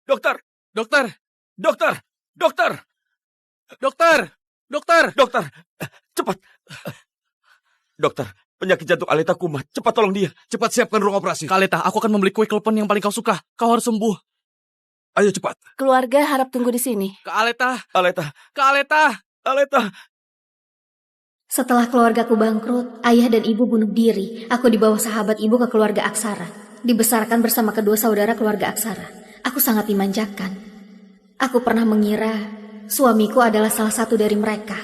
Dokter! Dokter! Dokter! Dokter! Dokter! Dokter! Dokter! Cepat! Dokter, penyakit jantung Aleta kumat. Cepat tolong dia. Cepat siapkan ruang operasi. Kak Aleta, aku akan membeli kue klepon yang paling kau suka. Kau harus sembuh. Ayo cepat. Keluarga harap tunggu di sini. Kak Aleta! Aleta! Kak Aleta! Aleta! Setelah keluargaku bangkrut, ayah dan ibu bunuh diri. Aku dibawa sahabat ibu ke keluarga Aksara. Dibesarkan bersama kedua saudara keluarga Aksara. Aku sangat dimanjakan. Aku pernah mengira suamiku adalah salah satu dari mereka.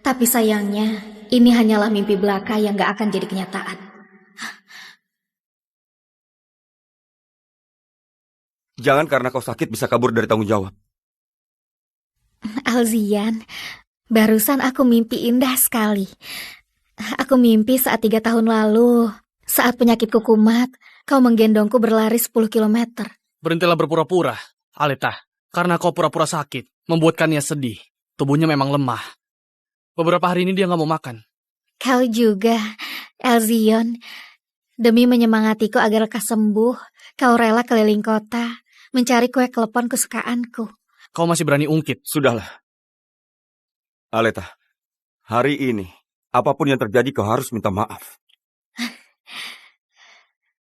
Tapi sayangnya, ini hanyalah mimpi belaka yang gak akan jadi kenyataan. Jangan karena kau sakit bisa kabur dari tanggung jawab. Alzian, barusan aku mimpi indah sekali. Aku mimpi saat 3 tahun lalu, saat penyakitku kumat, kau menggendongku berlari 10 kilometer. Berhentilah berpura-pura, Aleta. Karena kau pura-pura sakit, membuatkannya sedih. Tubuhnya memang lemah. Beberapa hari ini dia gak mau makan. Kau juga, Alzion. Demi menyemangatiku agar kau sembuh, kau rela keliling kota, mencari kue klepon kesukaanku. Kau masih berani ungkit. Sudahlah. Aleta, hari ini, apapun yang terjadi kau harus minta maaf.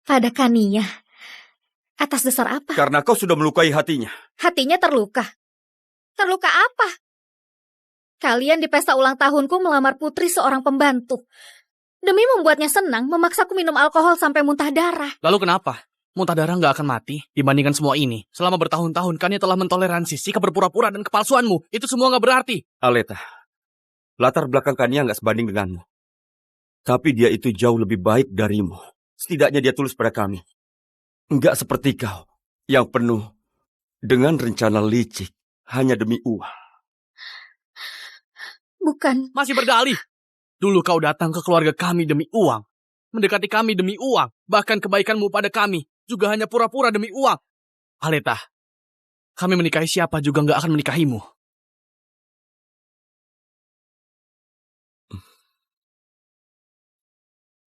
Pada Kania. Atas dasar apa? Karena kau sudah melukai hatinya. Hatinya terluka. Terluka apa? Kalian di pesta ulang tahunku melamar putri seorang pembantu. Demi membuatnya senang, memaksaku minum alkohol sampai muntah darah. Lalu kenapa? Muntah darah gak akan mati dibandingkan semua ini. Selama bertahun-tahun Kania telah mentoleransi sikap berpura-pura dan kepalsuanmu. Itu semua gak berarti. Aleta, latar belakang Kania gak sebanding denganmu. Tapi dia itu jauh lebih baik darimu. Setidaknya dia tulus pada kami. Enggak seperti kau, yang penuh dengan rencana licik hanya demi uang. Bukan. Masih berdalih. Dulu kau datang ke keluarga kami demi uang. Mendekati kami demi uang. Bahkan kebaikanmu pada kami juga hanya pura-pura demi uang. Aleta, kami menikahi siapa juga gak akan menikahimu.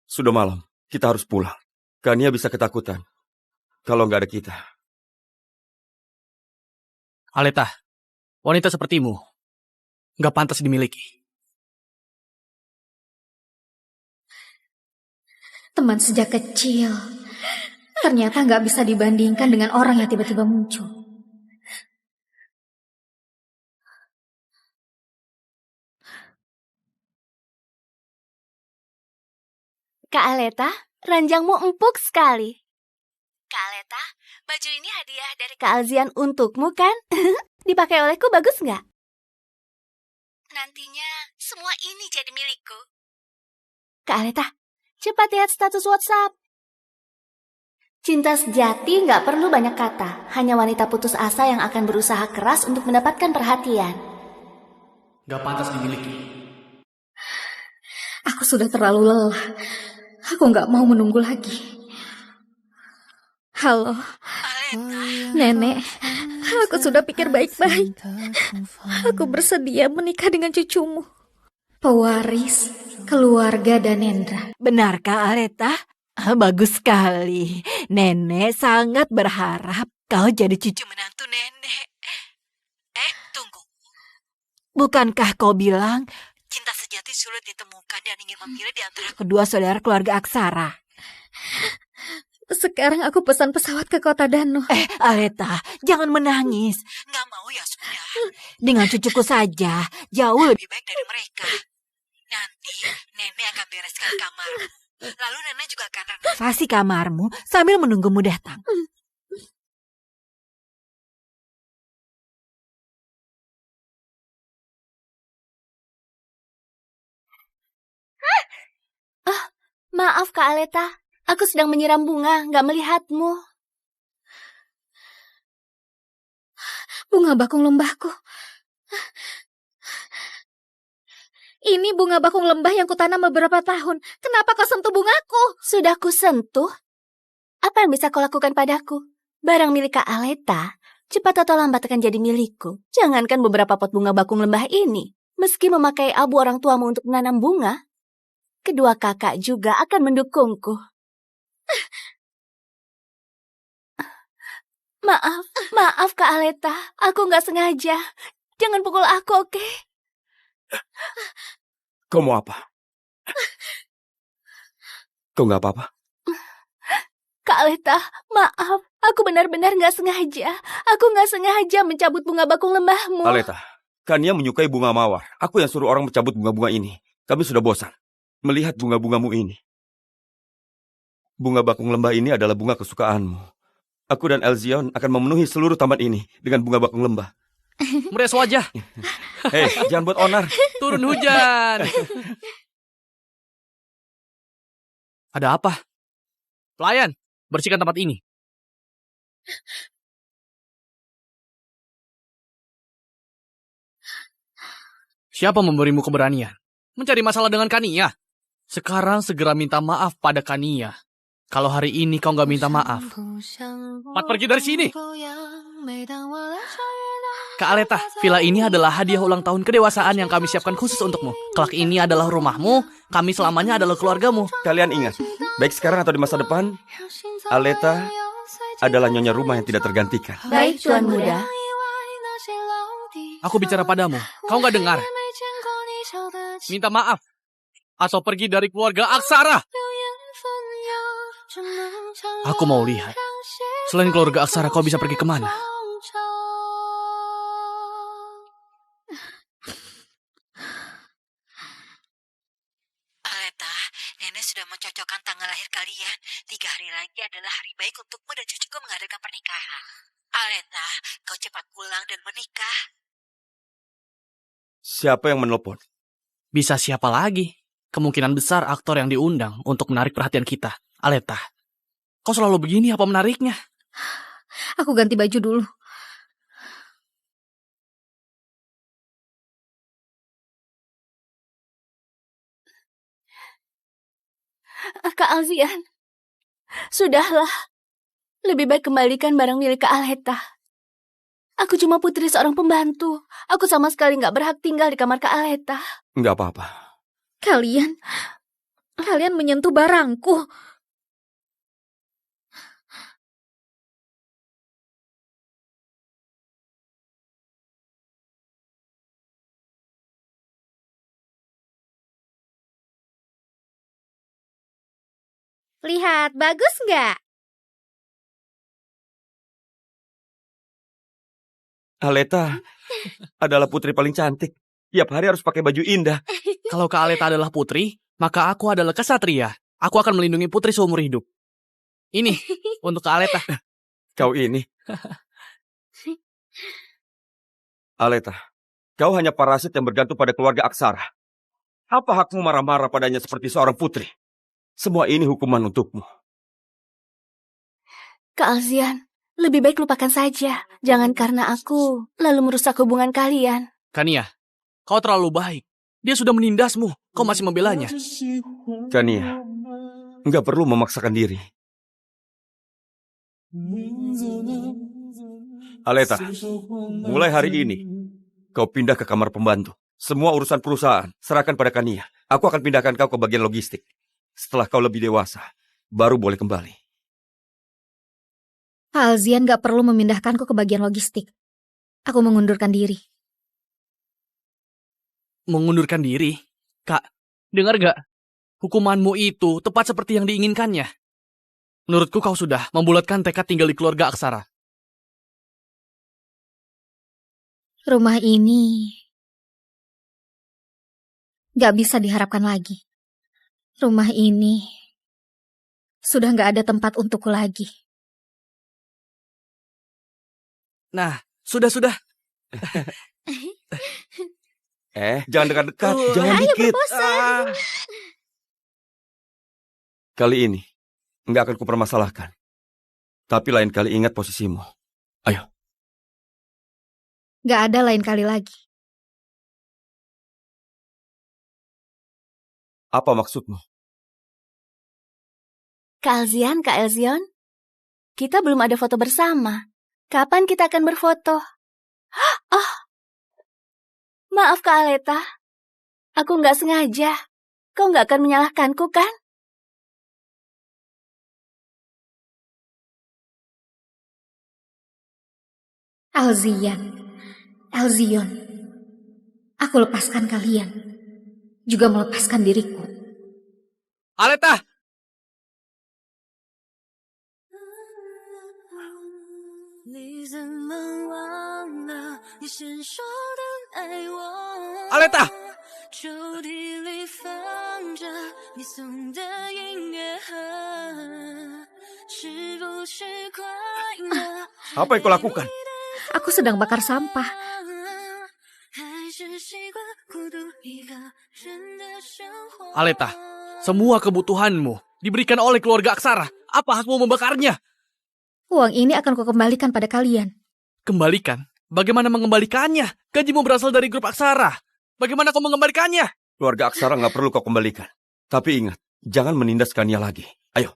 Sudah malam, kita harus pulang. Kania bisa ketakutan kalau gak ada kita. Aleta, wanita sepertimu gak pantas dimiliki. Teman sejak kecil. Ternyata gak bisa dibandingkan dengan orang yang tiba-tiba muncul. Kak Aleta, ranjangmu empuk sekali. Kak Aleta, baju ini hadiah dari Kak Alzian untukmu kan? Dipakai olehku bagus nggak? Nantinya semua ini jadi milikku. Kak Aleta, cepat lihat status WhatsApp. Cinta sejati nggak perlu banyak kata. Hanya wanita putus asa yang akan berusaha keras untuk mendapatkan perhatian. Gak pantas dimiliki. Aku sudah terlalu lelah. Aku gak mau menunggu lagi. Halo, Nenek. Aku sudah pikir baik-baik. Aku bersedia menikah dengan cucumu. Pewaris keluarga Danendra. Benarkah, Aleta? Bagus sekali. Nenek sangat berharap kau jadi cucu menantu nenek. Tunggu. Bukankah kau bilang cinta sejati sulit ditemukan dan ingin memilih di antara kedua saudara keluarga Aksara? Sekarang aku pesan pesawat ke kota Dano. Aleta, jangan menangis. Nggak mau ya sudah. Dengan cucuku saja, jauh lebih baik dari mereka. Nanti nenek akan bereskan kamarmu. Lalu nenek juga akan renovasi kamarmu sambil menunggumu datang. Maaf Kak Aleta, aku sedang menyiram bunga, gak melihatmu. Bunga bakung lembahku. Ini bunga bakung lembah yang kutanam beberapa tahun. Kenapa kau sentuh bungaku? Sudah kusentuh? Apa yang bisa kau lakukan padaku? Barang milik Kak Aleta, cepat atau lambat akan jadi milikku. Jangankan beberapa pot bunga bakung lembah ini. Meski memakai abu orang tuamu untuk menanam bunga, kedua kakak juga akan mendukungku. Maaf Kak Aleta. Aku nggak sengaja. Jangan pukul aku, oke? Kau mau apa? Kau nggak apa-apa? Kak Aleta, maaf. Aku benar-benar nggak sengaja. Aku nggak sengaja mencabut bunga bakung lembahmu. Aleta, Kania menyukai bunga mawar. Aku yang suruh orang mencabut bunga-bunga ini. Kami sudah bosan melihat bunga-bungamu ini. Bunga bakung lembah ini adalah bunga kesukaanmu. Aku dan Elzion akan memenuhi seluruh taman ini dengan bunga bakung lembah. Meres wajah. Hei, jangan buat onar. Turun hujan. Ada apa? Pelayan, bersihkan tempat ini. Siapa memberimu keberanian? Mencari masalah dengan Kania? Sekarang segera minta maaf pada Kania. Kalau hari ini kau nggak minta maaf, cepat pergi dari sini. Kak Aleta, villa ini adalah hadiah ulang tahun kedewasaan yang kami siapkan khusus untukmu. Kelak ini adalah rumahmu, kami selamanya adalah keluargamu. Kalian ingat, baik sekarang atau di masa depan, Aleta adalah nyonya rumah yang tidak tergantikan. Baik, Tuan Muda. Aku bicara padamu, kau nggak dengar? Minta maaf, atau pergi dari keluarga Aksara. Aku mau lihat, selain keluarga Aksara kau bisa pergi kemana? Aleta, nenek sudah mencocokkan tanggal lahir kalian. 3 hari lagi adalah hari baik untukmu dan cucuku mengadakan pernikahan. Aleta, kau cepat pulang dan menikah. Siapa yang menelpon? Bisa siapa lagi? Kemungkinan besar aktor yang diundang untuk menarik perhatian kita. Aleta, kau selalu begini apa menariknya? Aku ganti baju dulu. Kak Alzian, sudahlah. Lebih baik kembalikan barang milik Kak Aleta. Aku cuma putri seorang pembantu. Aku sama sekali nggak berhak tinggal di kamar Kak Aleta. Nggak apa-apa. Kalian menyentuh barangku. Lihat, bagus nggak? Aleta adalah putri paling cantik. Tiap hari harus pakai baju indah. Kalau Kak Aleta adalah putri, maka aku adalah kesatria. Aku akan melindungi putri seumur hidup. Ini untuk Kak Aleta. Kau ini. Aleta, kau hanya parasit yang bergantung pada keluarga Aksara. Apa hakmu marah-marah padanya seperti seorang putri? Semua ini hukuman untukmu. Kak Alzian, lebih baik lupakan saja. Jangan karena aku lalu merusak hubungan kalian. Kania, kau terlalu baik. Dia sudah menindasmu. Kau masih membelanya. Kania, nggak perlu memaksakan diri. Aleta, mulai hari ini, kau pindah ke kamar pembantu. Semua urusan perusahaan, serahkan pada Kania. Aku akan pindahkan kau ke bagian logistik. Setelah kau lebih dewasa, baru boleh kembali. Pak Alzian gak perlu memindahkanku ke bagian logistik. Aku mengundurkan diri. Mengundurkan diri? Kak, dengar gak? Hukumanmu itu tepat seperti yang diinginkannya. Menurutku kau sudah membulatkan tekad tinggal di keluarga Aksara. Rumah ini gak bisa diharapkan lagi. Rumah ini sudah gak ada tempat untukku lagi. Nah, sudah. Jangan dekat-dekat, jangan ayo dikit. berbosan. Kali ini, nggak akan kupermasalahkan. Tapi lain kali ingat posisimu. Ayo. Gak ada lain kali lagi. Apa maksudmu? Kak Elzion, kita belum ada foto bersama. Kapan kita akan berfoto? Oh, maaf Kak Aleta. Aku nggak sengaja. Kau nggak akan menyalahkanku, kan? Alzian, Elzion, aku lepaskan kalian, juga melepaskan diriku. Aleta! Aleta! Apa yang kau lakukan? Aku sedang bakar sampah. Aleta, semua kebutuhanmu diberikan oleh keluarga Aksara. Apa hakmu membakarnya? Uang ini akan kukembalikan pada kalian. Kembalikan? Bagaimana mengembalikannya? Gajimu berasal dari grup Aksara. Bagaimana kau mengembalikannya? Keluarga Aksara nggak perlu kau kembalikan. Tapi ingat, jangan menindas Kania lagi. Ayo.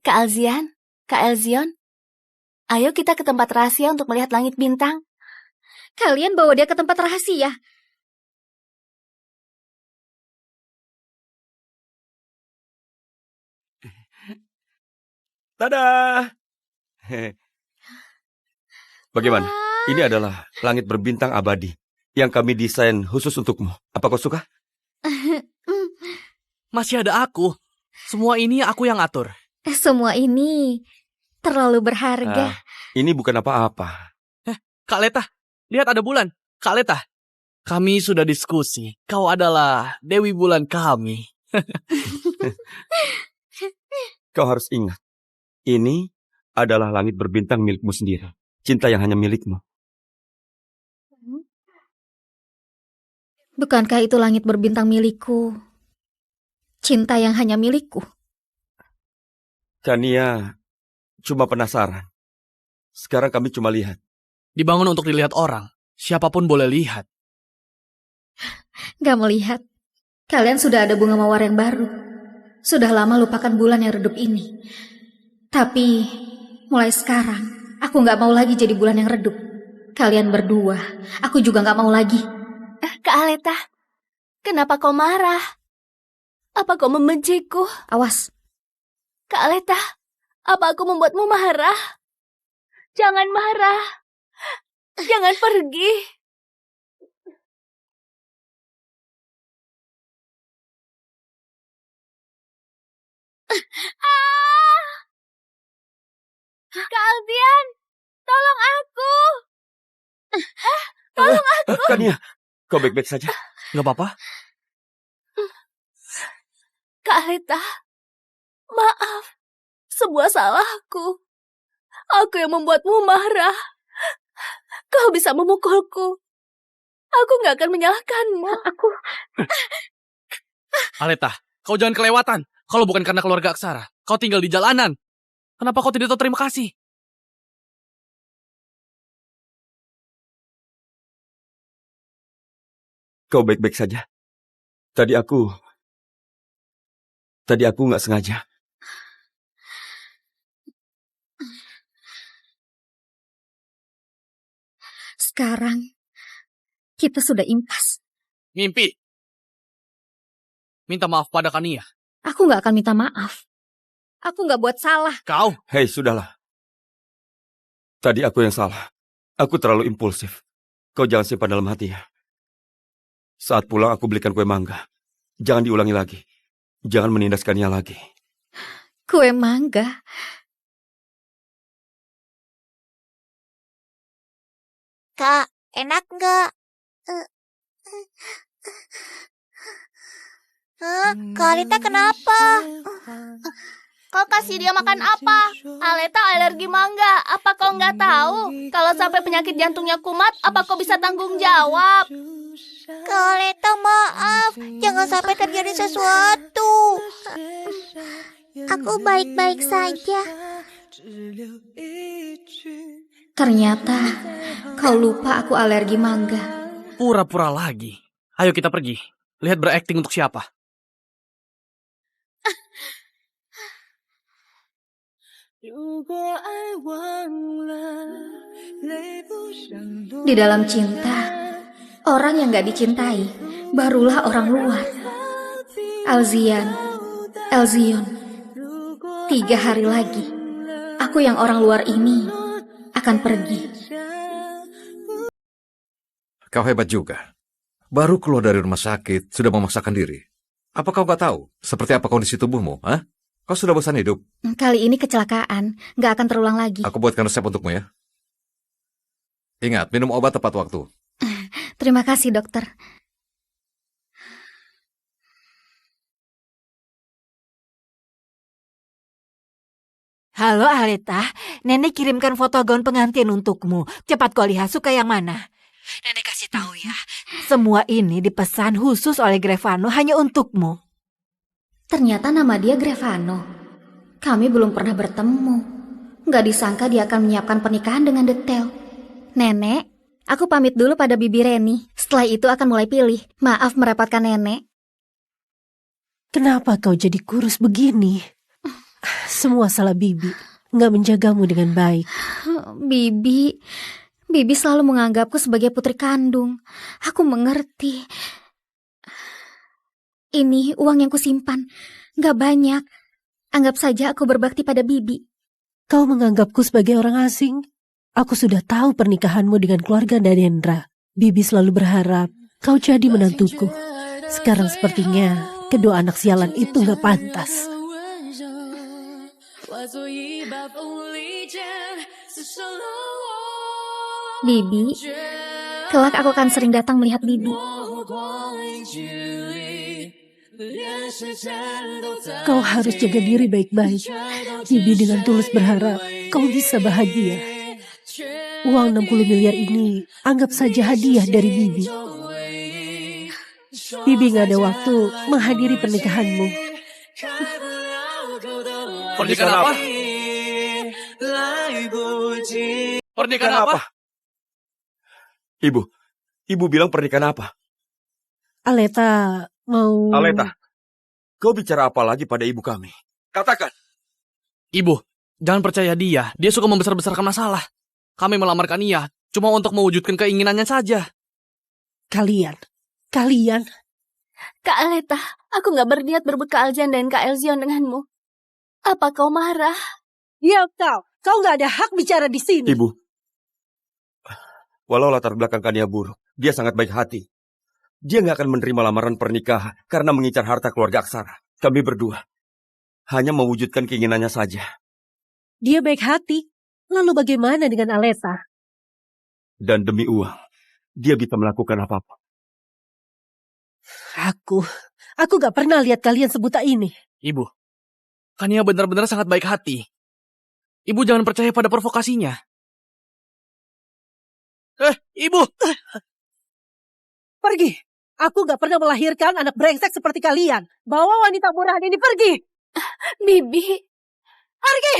Kak Alzian, Kak Elzion, ayo kita ke tempat rahasia untuk melihat langit bintang. Kalian bawa dia ke tempat rahasia. Tada! Bagaimana? Ini adalah langit berbintang abadi yang kami desain khusus untukmu. Apa kau suka? Masih ada aku. Semua ini aku yang atur. Semua ini terlalu berharga. Ini bukan apa-apa. Kak Leta, lihat ada bulan. Kak Leta, kami sudah diskusi. Kau adalah Dewi Bulan kami. Kau harus ingat, ini adalah langit berbintang milikmu sendiri. Cinta yang hanya milikmu. Bukankah itu langit berbintang milikku? Cinta yang hanya milikku. Kania cuma penasaran. Sekarang kami cuma lihat. Dibangun untuk dilihat orang. Siapapun boleh lihat. Gak melihat. Kalian sudah ada bunga mawar yang baru. Sudah lama lupakan bulan yang redup ini. Tapi mulai sekarang aku gak mau lagi jadi bulan yang redup. Kalian berdua, aku juga gak mau lagi. Kak Aleta, kenapa kau marah? Apa kau membenciku? Awas. Kak Aleta, apa aku membuatmu marah? Jangan marah. Jangan pergi. Kak Alzian, tolong aku. Tolong aku. Kania, kau baik-baik saja? Gak apa-apa? Kak Aleta, maaf. Sebuah salahku. Aku yang membuatmu marah. Kau bisa memukulku. Aku gak akan menyalahkanmu. Aleta, kau jangan kelewatan. Kalau bukan karena keluarga Aksara, kau tinggal di jalanan. Kenapa kau tidak tahu terima kasih? Kau baik-baik saja? Tadi aku gak sengaja. Sekarang kita sudah impas. Mimpi. Minta maaf pada Kania. Aku gak akan minta maaf. Aku gak buat salah. Kau? Hei, sudahlah. Tadi aku yang salah. Aku terlalu impulsif. Kau jangan simpan dalam hati ya. Saat pulang aku belikan kue mangga. Jangan diulangi lagi. Jangan menindas Kania lagi. Kue mangga? Kak, enak nggak? Kak Aleta kenapa? Kau kasih dia makan apa? Aleta alergi mangga. Apa kau nggak tahu? Kalau sampai penyakit jantungnya kumat, apa kau bisa tanggung jawab? Kak Aleta maaf, jangan sampai terjadi sesuatu. Aku baik-baik saja. Ternyata kau lupa aku alergi mangga. Pura-pura lagi. Ayo kita pergi. Lihat berakting untuk siapa. Di dalam cinta, orang yang gak dicintai barulah orang luar. Alzian, Elzion, 3 hari lagi, aku yang orang luar ini akan pergi. Kau hebat juga. Baru keluar dari rumah sakit, sudah memaksakan diri. Apa kau gak tahu seperti apa kondisi tubuhmu? Hah? Kau sudah bosan hidup? Kali ini kecelakaan, gak akan terulang lagi. Aku buatkan resep untukmu ya. Ingat, minum obat tepat waktu. Terima kasih, dokter. Halo Aleta, Nenek kirimkan foto gaun pengantin untukmu. Cepat kau lihat suka yang mana. Nenek kasih tahu ya, semua ini dipesan khusus oleh Grevano hanya untukmu. Ternyata nama dia Grevano. Kami belum pernah bertemu. Gak disangka dia akan menyiapkan pernikahan dengan detail. Nenek, aku pamit dulu pada Bibi Reni. Setelah itu akan mulai pilih. Maaf merepotkan Nenek. Kenapa kau jadi kurus begini? Semua salah Bibi. Nggak menjagamu dengan baik. Bibi selalu menganggapku sebagai putri kandung. Aku mengerti. Ini uang yang kusimpan. Gak banyak. Anggap saja aku berbakti pada Bibi. Kau menganggapku sebagai orang asing? Aku sudah tahu pernikahanmu dengan keluarga Danendra. Bibi selalu berharap kau jadi menantuku. Sekarang sepertinya kedua anak sialan itu gak pantas. Bibi, kelak aku akan sering datang melihat Bibi. Kau harus jaga diri baik-baik. Bibi dengan tulus berharap kau bisa bahagia. Uang 60 miliar ini anggap saja hadiah dari Bibi. Bibi gak ada waktu menghadiri pernikahanmu. Pernikahan apa? Pernikahan apa? Ibu bilang pernikahan apa? Aleta mau... Aleta, kau bicara apa lagi pada ibu kami? Katakan. Ibu, jangan percaya dia. Dia suka membesar-besarkan masalah. Kami melamarkan ia cuma untuk mewujudkan keinginannya saja. Kalian. Kak Aleta, aku gak berniat berebut Kak Aljan dan Kak Elzion denganmu. Apa kau marah? Ya kau gak ada hak bicara di sini. Ibu, walau latar belakang Kania buruk, dia sangat baik hati. Dia gak akan menerima lamaran pernikahan karena mengincar harta keluarga Aksara. Kami berdua hanya mewujudkan keinginannya saja. Dia baik hati. Lalu bagaimana dengan Aleta? Dan demi uang, dia bisa melakukan apapun. Aku gak pernah lihat kalian sebuta ini. Ibu, Kania benar-benar sangat baik hati. Ibu jangan percaya pada provokasinya. Ibu! Pergi! Aku gak pernah melahirkan anak brengsek seperti kalian. Bawa wanita murahan ini pergi! Bibi. Pergi!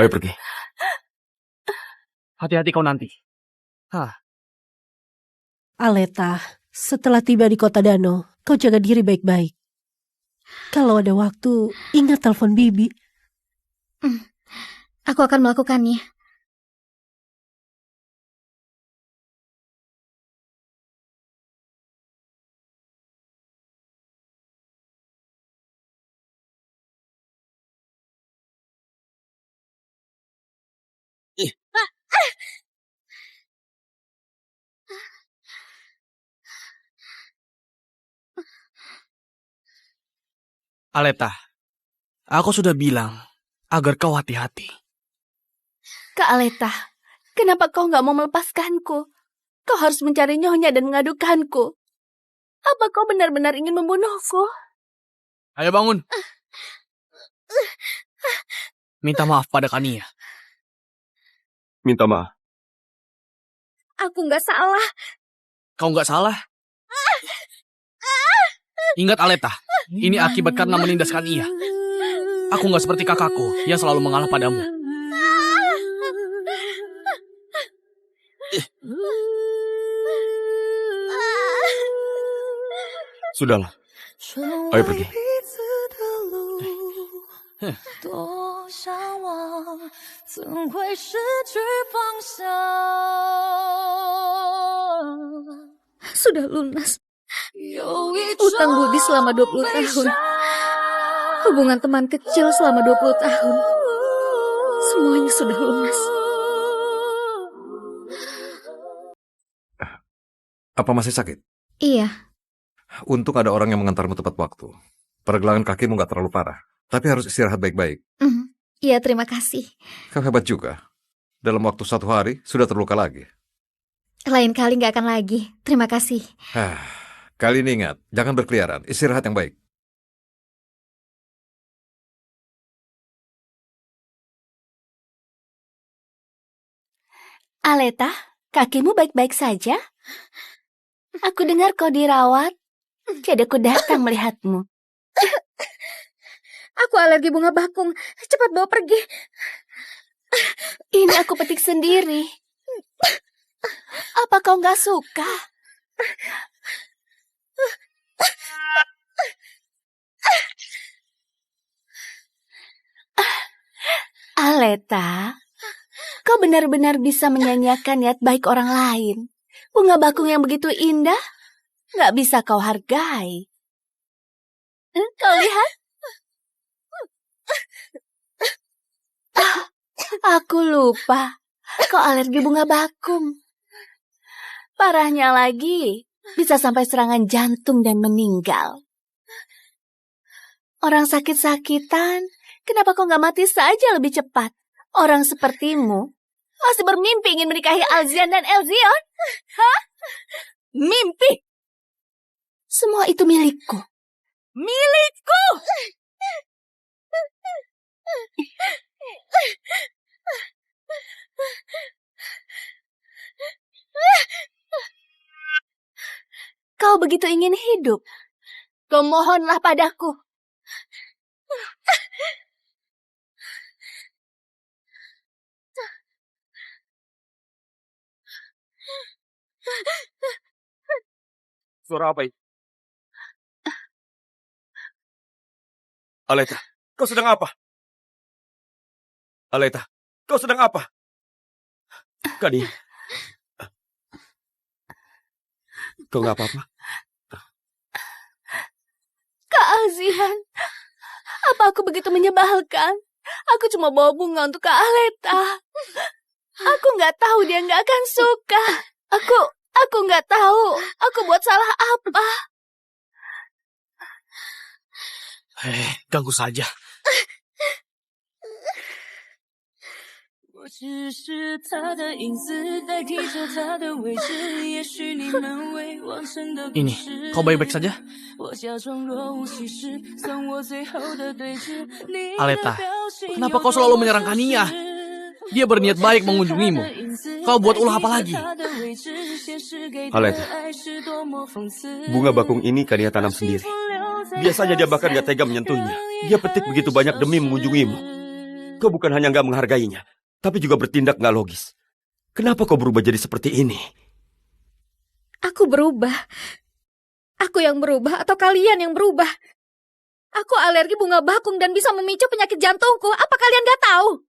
Ayo pergi. Hati-hati kau nanti. Aleta, setelah tiba di kota Dano, kau jaga diri baik-baik. Kalau ada waktu, ingat telepon Bibi. Aku akan melakukannya. Aleta, aku sudah bilang agar kau hati-hati. Kak Aleta, kenapa kau gak mau melepaskanku? Kau harus mencari nyonya dan mengadukanku. Apa kau benar-benar ingin membunuhku? Ayo bangun. Minta maaf pada Kania. Minta maaf. Aku gak salah. Kau nggak salah. Ingat Aleta, ini akibat karena menindaskan ia. Aku nggak seperti kakakku yang selalu mengalah padamu. Sudahlah. Ayo pergi. Sudah lunas. Utang budi selama 20 tahun. Hubungan teman kecil selama 20 tahun. Semuanya sudah lunas. Apa masih sakit? Iya, Untung ada orang yang mengantarmu tepat waktu. Pergelangan kakimu nggak terlalu parah, tapi harus istirahat baik-baik. iya terima kasih. Kau hebat juga. Dalam waktu 1 hari, sudah terluka lagi. Lain kali nggak akan lagi. Terima kasih. Kali ini ingat, jangan berkeliaran, istirahat yang baik. Aleta, kakimu baik-baik saja? Aku dengar kau dirawat. Jadi aku datang melihatmu. Aku alergi bunga bakung. Cepat bawa pergi. Ini aku petik sendiri. Apa kau nggak suka? Aleta, kau benar-benar bisa menyanyiakan niat baik orang lain. Bunga bakung yang begitu indah, nggak bisa kau hargai. Kau lihat? Aku lupa, kau alergi bunga bakung. Parahnya lagi, bisa sampai serangan jantung dan meninggal. Orang sakit-sakitan, kenapa kau nggak mati saja lebih cepat? Orang sepertimu masih bermimpi ingin menikahi Alzian dan Elzion? Hah? Mimpi? Semua itu milikku. Milikku! Kau begitu ingin hidup. Kau mohonlah padaku. Suara apa itu? Aleta, kau sedang apa? Aleta, kau sedang apa? Kadi, kau nggak apa-apa? Kak Alzian, apa aku begitu menyebalkan? Aku cuma bawa bunga untuk Kak Aleta. Aku nggak tahu dia nggak akan suka. Aku nggak tahu. Aku buat salah apa? Ganggu saja. Ini, kau baik-baik saja? Aleta, kenapa kau selalu menyerang Kania? Dia berniat baik mengunjungimu. Kau buat ulah apa lagi? Aleta, bunga bakung ini Kania tanam sendiri. Biasanya dia bahkan gak tega menyentuhnya. Dia petik begitu banyak demi mengunjungimu. Kau bukan hanya gak menghargainya, tapi juga bertindak gak logis. Kenapa kau berubah jadi seperti ini? Aku berubah. Aku yang berubah atau kalian yang berubah? Aku alergi bunga bakung dan bisa memicu penyakit jantungku. Apa kalian gak tahu?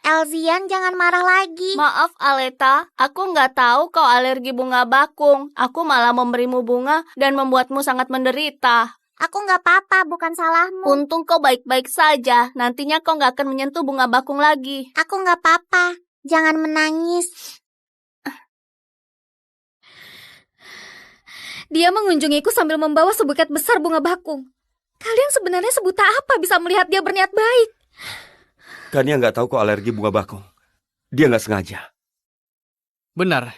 Elzian, jangan marah lagi. Maaf Aleta, aku nggak tahu kau alergi bunga bakung. Aku malah memberimu bunga dan membuatmu sangat menderita. Aku nggak apa-apa, bukan salahmu. Untung kau baik-baik saja. Nantinya kau nggak akan menyentuh bunga bakung lagi. Aku nggak apa-apa. Jangan menangis. Dia mengunjungiku sambil membawa sebuket besar bunga bakung. Kalian sebenarnya sebuta apa bisa melihat dia berniat baik? Kania nggak tahu kau alergi bunga bakung. Dia nggak sengaja. Benar.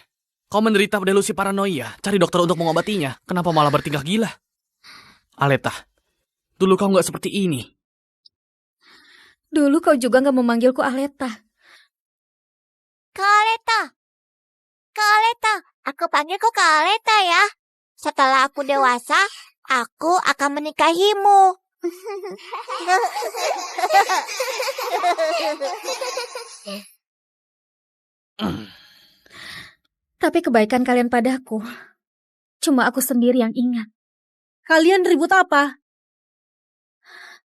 Kau menderita delusi paranoia. Cari dokter untuk mengobatinya. Kenapa malah bertingkah gila? Aleta, dulu kau nggak seperti ini. Dulu kau juga nggak memanggilku Aleta. Kak Aleta. Kak Aleta. Aku panggil kau Kak Aleta ya. Setelah aku dewasa, aku akan menikahimu. Tapi kebaikan kalian padaku, cuma aku sendiri yang ingat. Kalian ribut apa?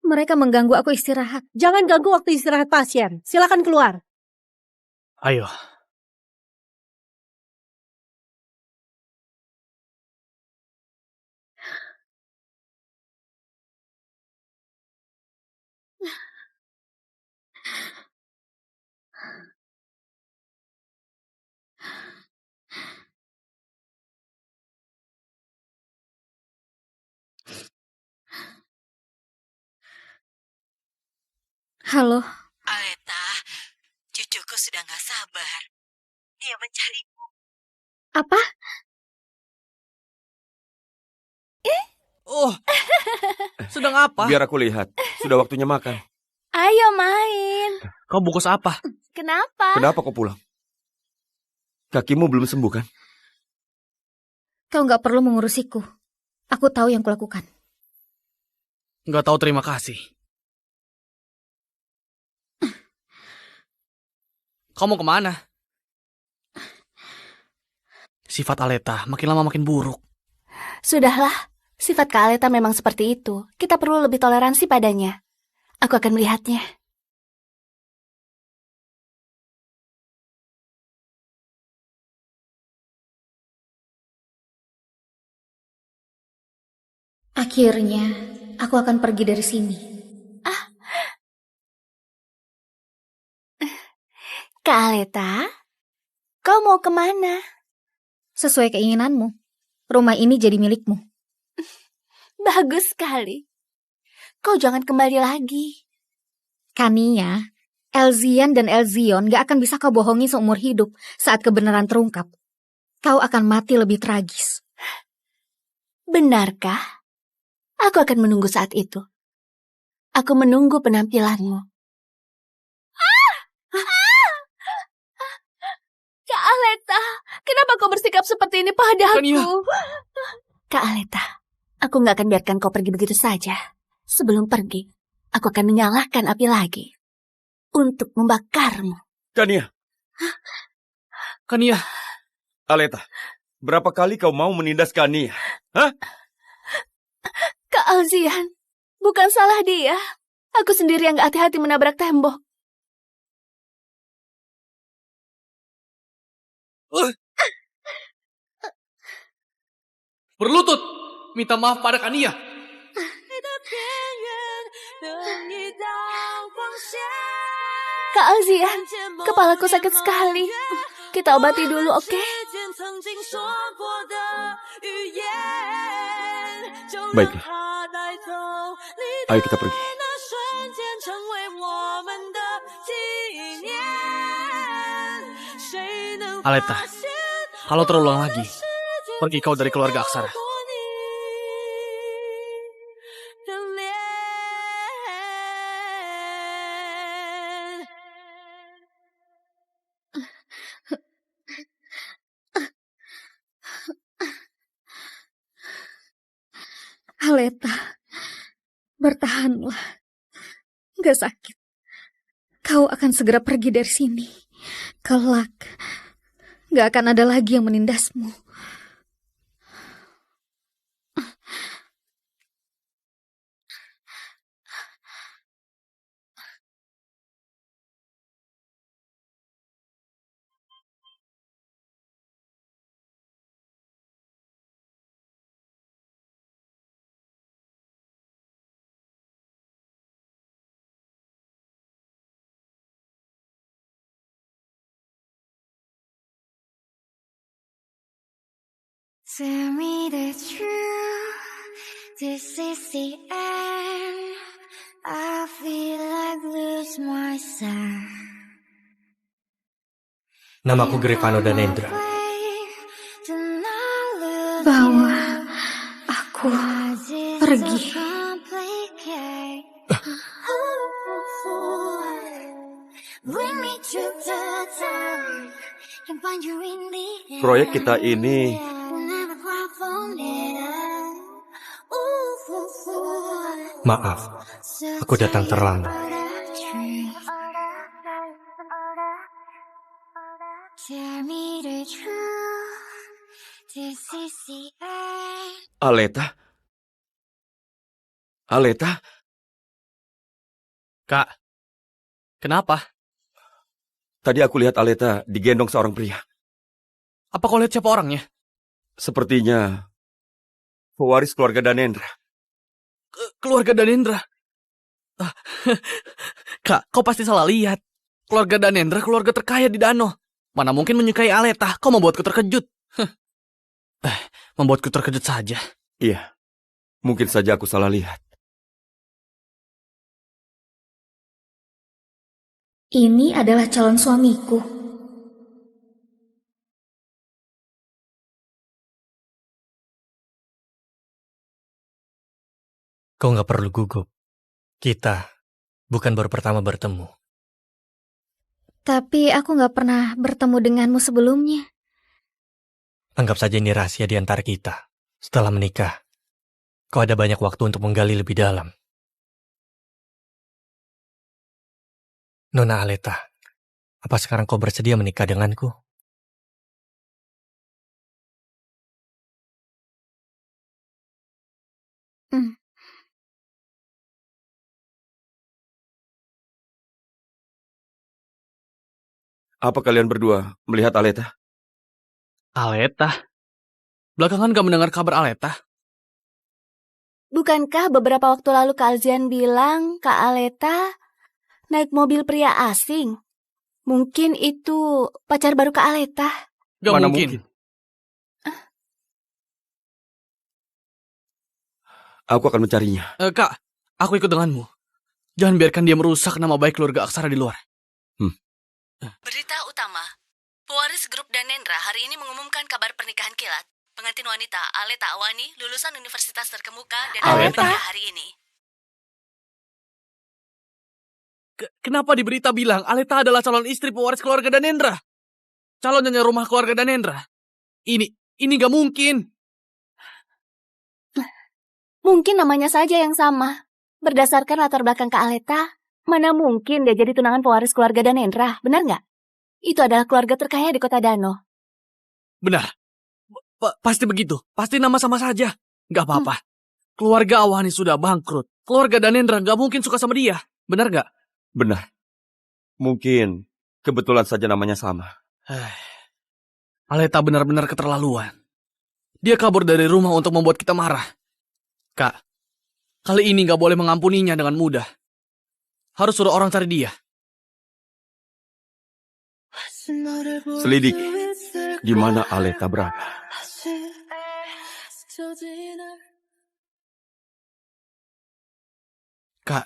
Mereka mengganggu aku istirahat. Jangan ganggu waktu istirahat pasien. Silakan keluar. Ayo, Halo, Aleta, cucuku sudah gak sabar. Dia mencari. apa? Oh, sedang apa? Biar aku lihat. Sudah waktunya makan. Ayo main. Kau bungkus apa? Kenapa? Kenapa kau pulang? Kakimu belum sembuh kan? Kau nggak perlu mengurusiku. Aku tahu yang kulakukan. Nggak tahu terima kasih. Kau mau kemana? Sifat Aleta makin lama makin buruk. Sudahlah, sifat Kak Aleta memang seperti itu. Kita perlu lebih toleransi padanya. Aku akan melihatnya. Akhirnya, aku akan pergi dari sini. Kak Aleta, kau mau kemana? Sesuai keinginanmu, rumah ini jadi milikmu. Bagus sekali. Kau jangan kembali lagi. Kania, Elzian dan Elzion gak akan bisa kau bohongi seumur hidup saat kebenaran terungkap. Kau akan mati lebih tragis. Benarkah? Aku akan menunggu saat itu. Aku menunggu penampilanmu. Kak Aleta, kenapa kau bersikap seperti ini padaku? Kania. Kak Aleta, aku gak akan biarkan kau pergi begitu saja. Sebelum pergi, aku akan menyalakan api lagi. Untuk membakarmu. Kania, Kania, Aleta, berapa kali kau mau menindas Kania? Hah? Kak Alzian, bukan salah dia. Aku sendiri yang gak hati-hati menabrak tembok. berlutut, minta maaf pada Kania. Kak Alzian, kepalaku sakit sekali. Kita obati dulu, oke? Baiklah. Ayo kita pergi. Aleta, kalau terulang lagi, pergi kau dari keluarga Aksara. Aleta, bertahanlah. Gak sakit. Kau akan segera pergi dari sini. Kelak, gak akan ada lagi yang menindasmu. Tell me the truth, this is the end. I feel like lose myself. Namaku Grevano Danendra. Bawa aku pergi. Proyek kita ini Maaf, aku datang terlambat. Aleta? Aleta? Kak, kenapa? Tadi aku lihat Aleta digendong seorang pria. Apa kau lihat siapa orangnya? Sepertinya pewaris keluarga Danendra. Keluarga Danendra. Kak, kau pasti salah lihat. Keluarga Danendra keluarga terkaya di Danau. Mana mungkin menyukai Aleta? Kau membuatku terkejut. Membuatku terkejut saja. Iya, mungkin saja aku salah lihat. Ini adalah calon suamiku. Kau nggak perlu gugup. Kita bukan baru pertama bertemu. Tapi aku nggak pernah bertemu denganmu sebelumnya. Anggap saja ini rahasia di antara kita. Setelah menikah, kau ada banyak waktu untuk menggali lebih dalam. Nona Aleta, apa sekarang kau bersedia menikah denganku? Apa kalian berdua melihat Aleta? Aleta? Belakangan gak mendengar kabar Aleta? Bukankah beberapa waktu lalu Kak Alzian bilang Kak Aleta naik mobil pria asing? Mungkin itu pacar baru Kak Aleta. Gak Mana mungkin. Aku akan mencarinya. Kak, aku ikut denganmu. Jangan biarkan dia merusak nama baik keluarga Aksara di luar. Berita utama. Pewaris grup Danendra hari ini mengumumkan kabar pernikahan kilat. Pengantin wanita Aleta Awani, lulusan universitas terkemuka dan Aleta? menikah hari ini. Kenapa di berita bilang Aleta adalah calon istri pewaris keluarga Danendra? Calon nyonya rumah keluarga Danendra? Ini gak mungkin. Mungkin namanya saja yang sama. Berdasarkan latar belakang Kak Aleta, mana mungkin dia jadi tunangan pewaris keluarga Danendra, benar nggak? Itu adalah keluarga terkaya di kota Dano. Benar. Pasti begitu. Pasti nama sama saja. Gak apa-apa. Keluarga Awani sudah bangkrut. Keluarga Danendra gak mungkin suka sama dia. Benar gak? Benar. Mungkin kebetulan saja namanya sama. Aleta benar-benar keterlaluan. Dia kabur dari rumah untuk membuat kita marah. Kak, kali ini gak boleh mengampuninya dengan mudah. Harus suruh orang cari dia. Selidiki di mana Aleta berada. Kak,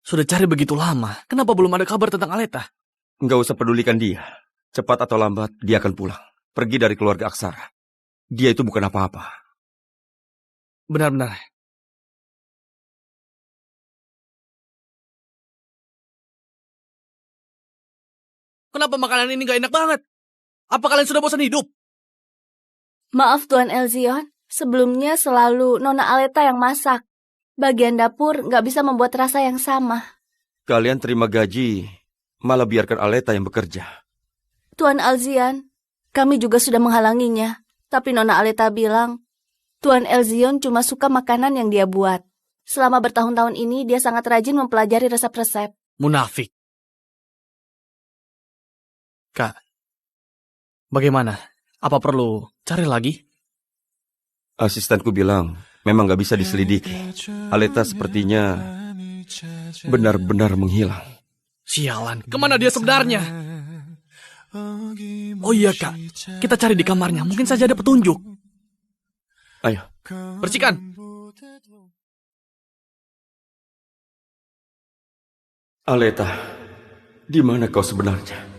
sudah cari begitu lama. Kenapa belum ada kabar tentang Aleta? Nggak usah pedulikan dia. Cepat atau lambat dia akan pulang. Pergi dari keluarga Aksara. Dia itu bukan apa-apa. Benar-benar. Kenapa makanan ini gak enak banget? Apa kalian sudah bosan hidup? Maaf Tuan Elzion, sebelumnya selalu Nona Aleta yang masak. Bagian dapur nggak bisa membuat rasa yang sama. Kalian terima gaji, malah biarkan Aleta yang bekerja. Tuan Elzion, kami juga sudah menghalanginya. Tapi Nona Aleta bilang, Tuan Elzion cuma suka makanan yang dia buat. Selama bertahun-tahun ini, dia sangat rajin mempelajari resep-resep. Munafik. Kak, bagaimana? Apa perlu cari lagi? Asistenku bilang, memang nggak bisa diselidiki. Aleta sepertinya benar-benar menghilang. Sialan, kemana dia sebenarnya? Oh iya Kak, kita cari di kamarnya, mungkin saja ada petunjuk. Ayo. Bersihkan. Aleta, di mana kau sebenarnya?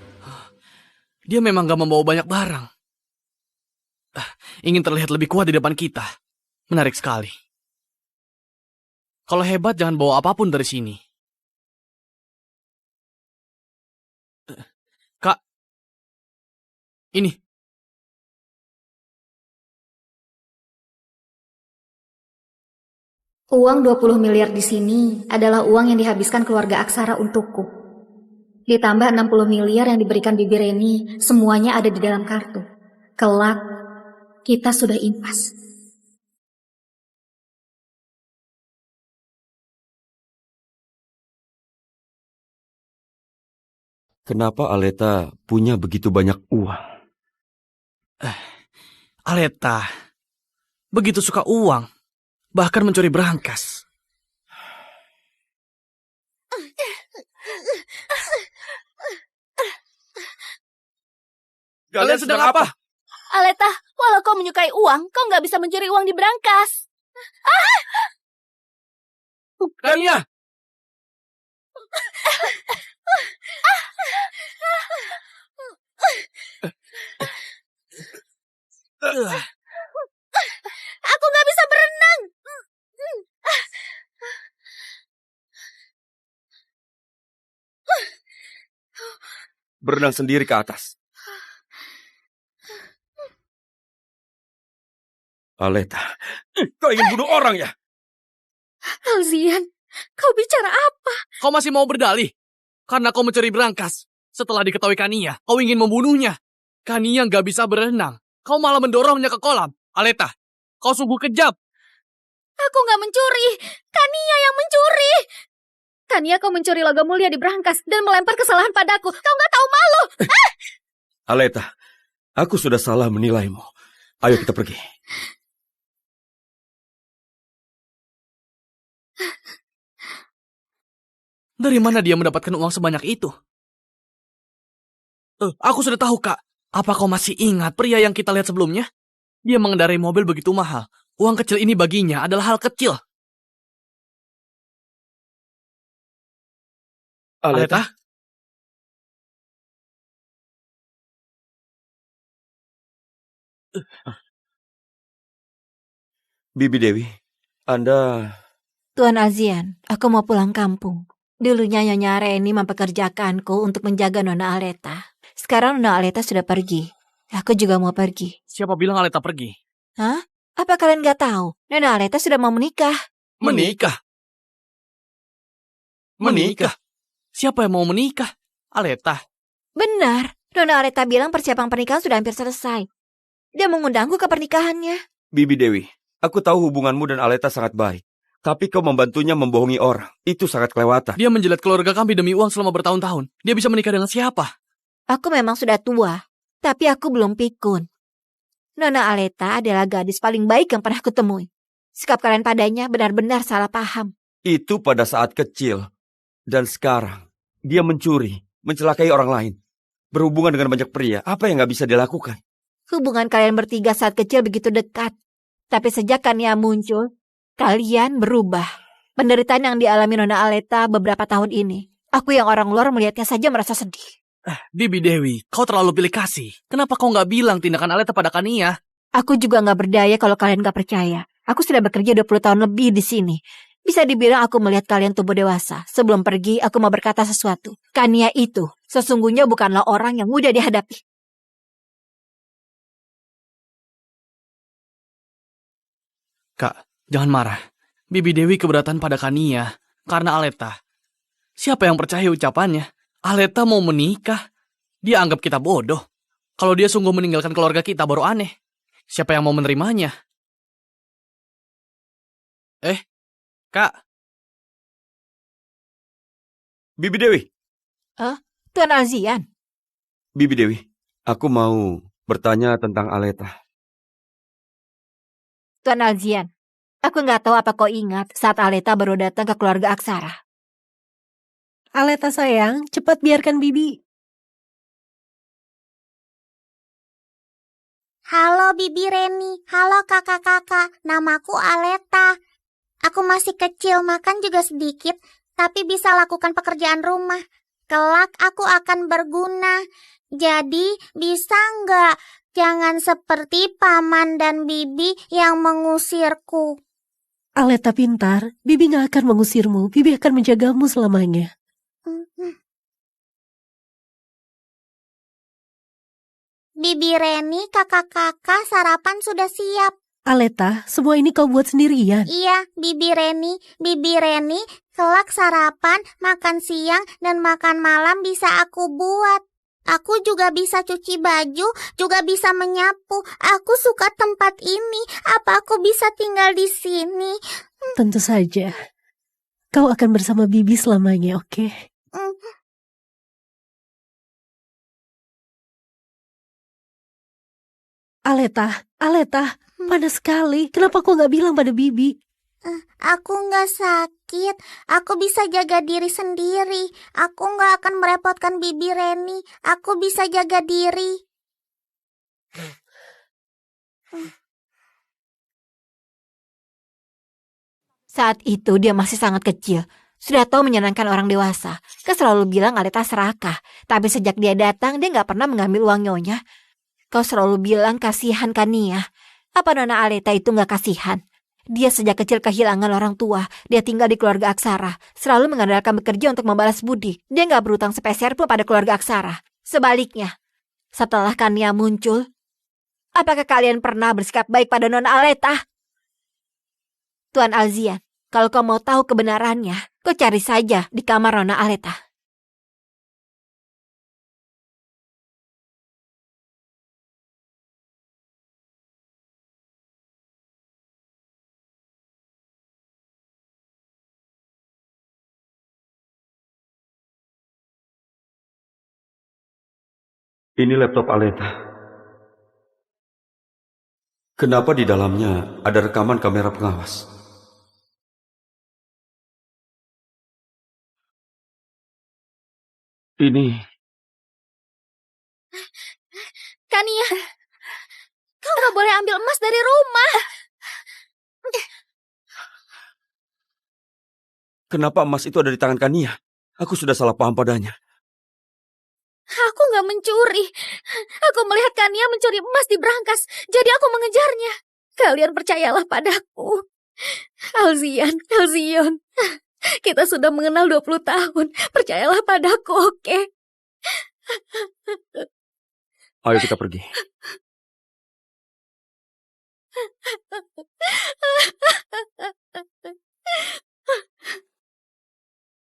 Dia memang gak membawa banyak barang. Ingin terlihat lebih kuat di depan kita. Menarik sekali. Kalau hebat jangan bawa apapun dari sini. Kak, ini. Uang 20 miliar di sini adalah uang yang dihabiskan keluarga Aksara untukku. Ditambah 60 miliar yang diberikan Bibi Reni, semuanya ada di dalam kartu. Kelak, kita sudah impas. Kenapa Aleta punya begitu banyak uang? Aleta, begitu suka uang, bahkan mencuri berangkas. Kalian sedang apa? Aleta, walau kau menyukai uang, kau nggak bisa mencuri uang di berangkas. Kania! Aku nggak bisa berenang. Berenang sendiri ke atas. Aleta, kau ingin bunuh orang ya? Alzian, kau bicara apa? Kau masih mau berdalih? Karena kau mencuri berangkas. Setelah diketahui Kania, kau ingin membunuhnya. Kania nggak bisa berenang. Kau malah mendorongnya ke kolam. Aleta, kau sungguh kejam. Aku nggak mencuri. Kania yang mencuri. Kania, kau mencuri logam mulia di berangkas dan melempar kesalahan padaku. Kau nggak tahu malu. Aleta, aku sudah salah menilaimu. Ayo kita pergi. Dari mana dia mendapatkan uang sebanyak itu? Aku sudah tahu, Kak. Apa kau masih ingat pria yang kita lihat sebelumnya? Dia mengendarai mobil begitu mahal. Uang kecil ini baginya adalah hal kecil. Aleta? Bibi Dewi, Anda... Tuan Azian, aku mau pulang kampung. Dulunya Nyonya Reni mempekerjakanku untuk menjaga Nona Aleta. Sekarang Nona Aleta sudah pergi. Aku juga mau pergi. Siapa bilang Aleta pergi? Hah? Apa kalian gak tahu? Nona Aleta sudah mau menikah. Menikah? Menikah? Siapa yang mau menikah? Aleta. Benar. Nona Aleta bilang persiapan pernikahan sudah hampir selesai. Dia mengundangku ke pernikahannya. Bibi Dewi, aku tahu hubunganmu dan Aleta sangat baik. Tapi kau membantunya membohongi orang. Itu sangat kelewatan. Dia menjilat keluarga kami demi uang selama bertahun-tahun. Dia bisa menikah dengan siapa? Aku memang sudah tua, tapi aku belum pikun. Nona Aleta adalah gadis paling baik yang pernah kutemui. Sikap kalian padanya benar-benar salah paham. Itu pada saat kecil. Dan sekarang, dia mencuri, mencelakai orang lain. Berhubungan dengan banyak pria, apa yang gak bisa dilakukan? Hubungan kalian bertiga saat kecil begitu dekat. Tapi sejak Kania muncul, kalian berubah. Penderitaan yang dialami Nona Aleta beberapa tahun ini, aku yang orang luar melihatnya saja merasa sedih. Bibi Dewi, kau terlalu pilih kasih. Kenapa kau nggak bilang tindakan Aleta pada Kania? Aku juga nggak berdaya kalau kalian nggak percaya. Aku sudah bekerja 20 tahun lebih di sini. Bisa dibilang aku melihat kalian tumbuh dewasa. Sebelum pergi, aku mau berkata sesuatu. Kania itu sesungguhnya bukanlah orang yang mudah dihadapi. Kak, jangan marah. Bibi Dewi keberatan pada Kania karena Aleta. Siapa yang percaya ucapannya? Aleta mau menikah. Dia anggap kita bodoh. Kalau dia sungguh meninggalkan keluarga kita baru aneh. Siapa yang mau menerimanya? Kak. Bibi Dewi. Tuan Alzian. Bibi Dewi, aku mau bertanya tentang Aleta. Tuan Alzian, aku nggak tahu apa kau ingat saat Aleta baru datang ke keluarga Aksara. Aleta sayang, cepat biarkan Bibi. Halo Bibi Reni, halo kakak-kakak, namaku Aleta. Aku masih kecil, makan juga sedikit, tapi bisa lakukan pekerjaan rumah. Kelak aku akan berguna. Jadi bisa nggak? Jangan seperti paman dan bibi yang mengusirku. Aleta pintar, Bibi gak akan mengusirmu. Bibi akan menjagamu selamanya. Bibi Reni, kakak-kakak, sarapan sudah siap. Aleta, semua ini kau buat sendirian. Iya, Bibi Reni, kelak sarapan, makan siang, dan makan malam bisa aku buat. Aku juga bisa cuci baju, juga bisa menyapu. Aku suka tempat ini. Apa aku bisa tinggal di sini? Tentu saja. Kau akan bersama Bibi selamanya, oke? Aleta, panas sekali. Kenapa kau gak bilang pada Bibi? Aku nggak sakit. Aku bisa jaga diri sendiri. Aku nggak akan merepotkan Bibi Reni. Aku bisa jaga diri. Saat itu dia masih sangat kecil. Sudah tahu menyenangkan orang dewasa. Kau selalu bilang Aleta serakah. Tapi sejak dia datang, dia gak pernah mengambil uang nyonya. Kau selalu bilang kasihan Kania. Apa Nona Aleta itu gak kasihan? Dia sejak kecil kehilangan orang tua. Dia tinggal di keluarga Aksara. Selalu mengandalkan bekerja untuk membalas budi. Dia gak berutang sepeser pun pada keluarga Aksara. Sebaliknya, setelah Kania muncul, apakah kalian pernah bersikap baik pada Nona Aleta? Tuan Alzian, kalau kau mau tahu kebenarannya, kau cari saja di kamar Nona Aleta. Ini laptop Aleta. Kenapa di dalamnya ada rekaman kamera pengawas? Ini Kania, kau nggak boleh ambil emas dari rumah. kenapa emas itu ada di tangan Kania? Aku sudah salah paham padanya. Aku nggak mencuri. Aku melihat Kania mencuri emas di berangkas, jadi aku mengejarnya. Kalian percayalah padaku. Alzion, kita sudah mengenal 20 tahun. Percayalah padaku, oke? Ayo kita pergi.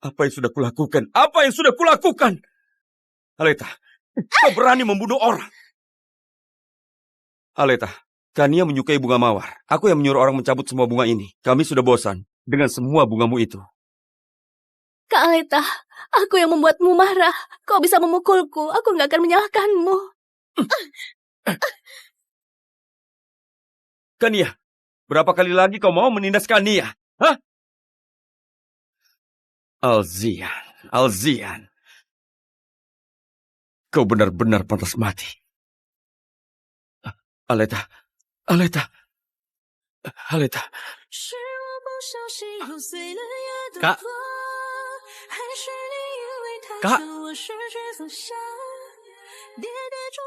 Apa yang sudah kulakukan? Apa yang sudah kulakukan? Aleta, kau berani membunuh orang. Aleta, Kania menyukai bunga mawar. Aku yang menyuruh orang mencabut semua bunga ini. Kami sudah bosan dengan semua bungamu itu. Kak Aleta, aku yang membuatmu marah. Kau bisa memukulku, aku nggak akan menyalahkanmu. Kania, berapa kali lagi kau mau menindas Kania? Hah? Alzian. Kau benar-benar pantas mati. Aleta. Kak.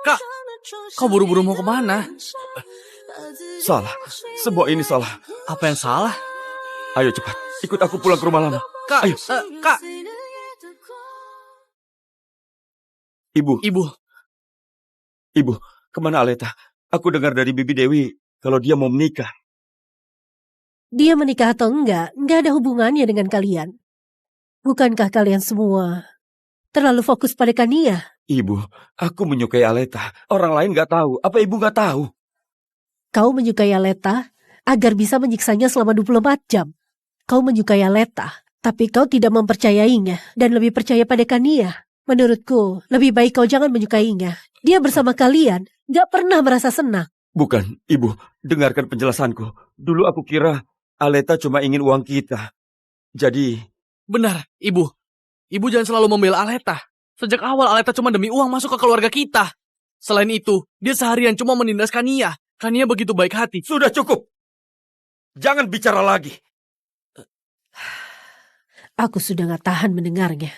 Kak, kau buru-buru mau kemana? Salah, semua ini salah. Apa yang salah? Ayo cepat, ikut aku pulang ke rumah lama. Kak, ayo. Kak. Ibu, kemana Aleta? Aku dengar dari Bibi Dewi kalau dia mau menikah. Dia menikah atau enggak ada hubungannya dengan kalian. Bukankah kalian semua terlalu fokus pada Kania? Ibu, aku menyukai Aleta. Orang lain gak tahu. Apa ibu gak tahu? Kau menyukai Aleta agar bisa menyiksanya selama 24 jam. Kau menyukai Aleta, tapi kau tidak mempercayainya dan lebih percaya pada Kania. Menurutku, lebih baik kau jangan menyukainya. Dia bersama kalian gak pernah merasa senang. Bukan, Ibu. Dengarkan penjelasanku. Dulu aku kira Aleta cuma ingin uang kita. Jadi... Benar, Ibu. Ibu jangan selalu membela Aleta. Sejak awal Aleta cuma demi uang masuk ke keluarga kita. Selain itu, dia seharian cuma menindas Kania. Kania begitu baik hati. Sudah cukup. Jangan bicara lagi. Aku sudah gak tahan mendengarnya.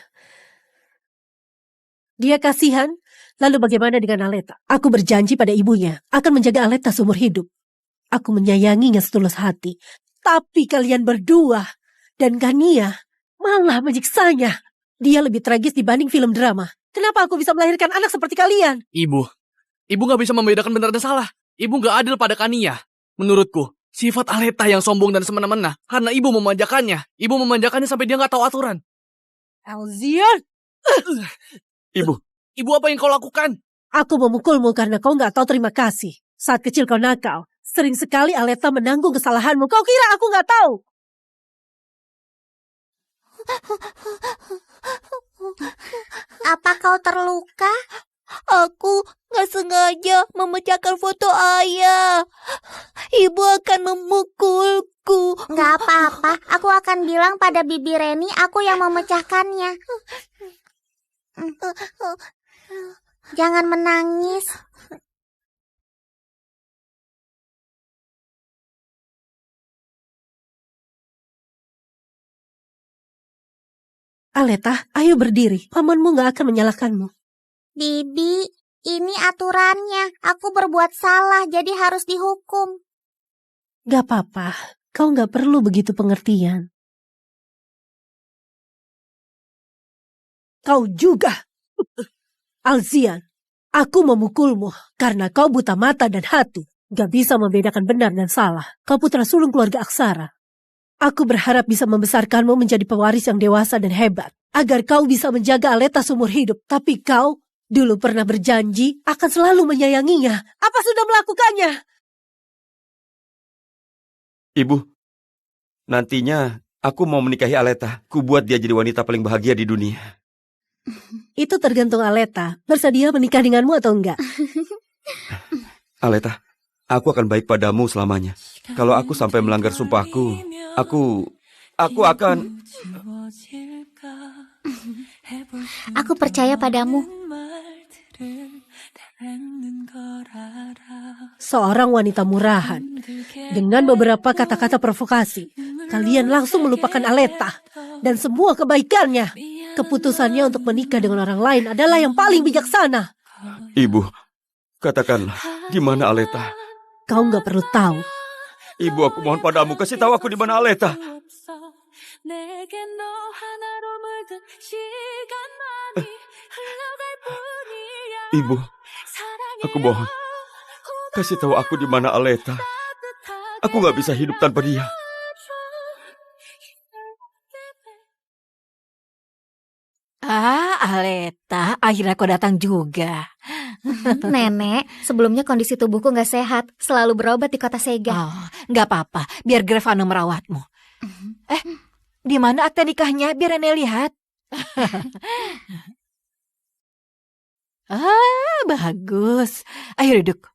Dia kasihan, lalu bagaimana dengan Aleta? Aku berjanji pada ibunya akan menjaga Aleta seumur hidup. Aku menyayanginya setulus hati. Tapi kalian berdua dan Kania malah menyiksanya. Dia lebih tragis dibanding film drama. Kenapa aku bisa melahirkan anak seperti kalian? Ibu gak bisa membedakan benar dan salah. Ibu gak adil pada Kania. Menurutku, sifat Aleta yang sombong dan semena-mena karena ibu memanjakannya. Ibu memanjakannya sampai dia gak tahu aturan. Alzian! Ibu apa yang kau lakukan? Aku memukulmu karena kau gak tahu terima kasih. Saat kecil kau nakal. Sering sekali Aleta menanggung kesalahanmu. Kau kira aku gak tahu? Apa kau terluka? Aku gak sengaja memecahkan foto ayah. Ibu akan memukulku. Gak apa-apa, aku akan bilang pada Bibi Reni aku yang memecahkannya. Jangan menangis. Aleta, ayo berdiri. Pamanmu gak akan menyalahkanmu. Bibi, ini aturannya. Aku berbuat salah, jadi harus dihukum. Gak apa-apa, kau gak perlu begitu pengertian. Kau juga. Alzian, aku memukulmu karena kau buta mata dan hati. Gak bisa membedakan benar dan salah. Kau putra sulung keluarga Aksara. Aku berharap bisa membesarkanmu menjadi pewaris yang dewasa dan hebat. Agar kau bisa menjaga Aleta seumur hidup. Tapi kau dulu pernah berjanji akan selalu menyayanginya. Apa sudah melakukannya? Ibu, nantinya aku mau menikahi Aleta. Ku buat dia jadi wanita paling bahagia di dunia. Itu tergantung Aleta. Bersedia menikah denganmu atau enggak? Aleta, aku akan baik padamu selamanya. Kalau aku sampai melanggar sumpahku, aku akan... Aku percaya padamu. Seorang wanita murahan. Dengan beberapa kata-kata provokasi, kalian langsung melupakan Aleta dan semua kebaikannya. Keputusannya untuk menikah dengan orang lain adalah yang paling bijaksana. Ibu, katakanlah, di mana Aleta? Kau nggak perlu tahu. Ibu, aku mohon padamu, kasih tahu aku di mana Aleta. Ibu, aku mohon, kasih tahu aku di mana Aleta. Aku nggak bisa hidup tanpa dia. Aleta, akhirnya kau datang juga. Nenek, sebelumnya kondisi tubuhku nggak sehat, selalu berobat di kota Sega. Oh, nggak apa-apa, biar Grevano merawatmu. Di mana akte nikahnya? Biar Nenek lihat. Bagus. Ayo duduk.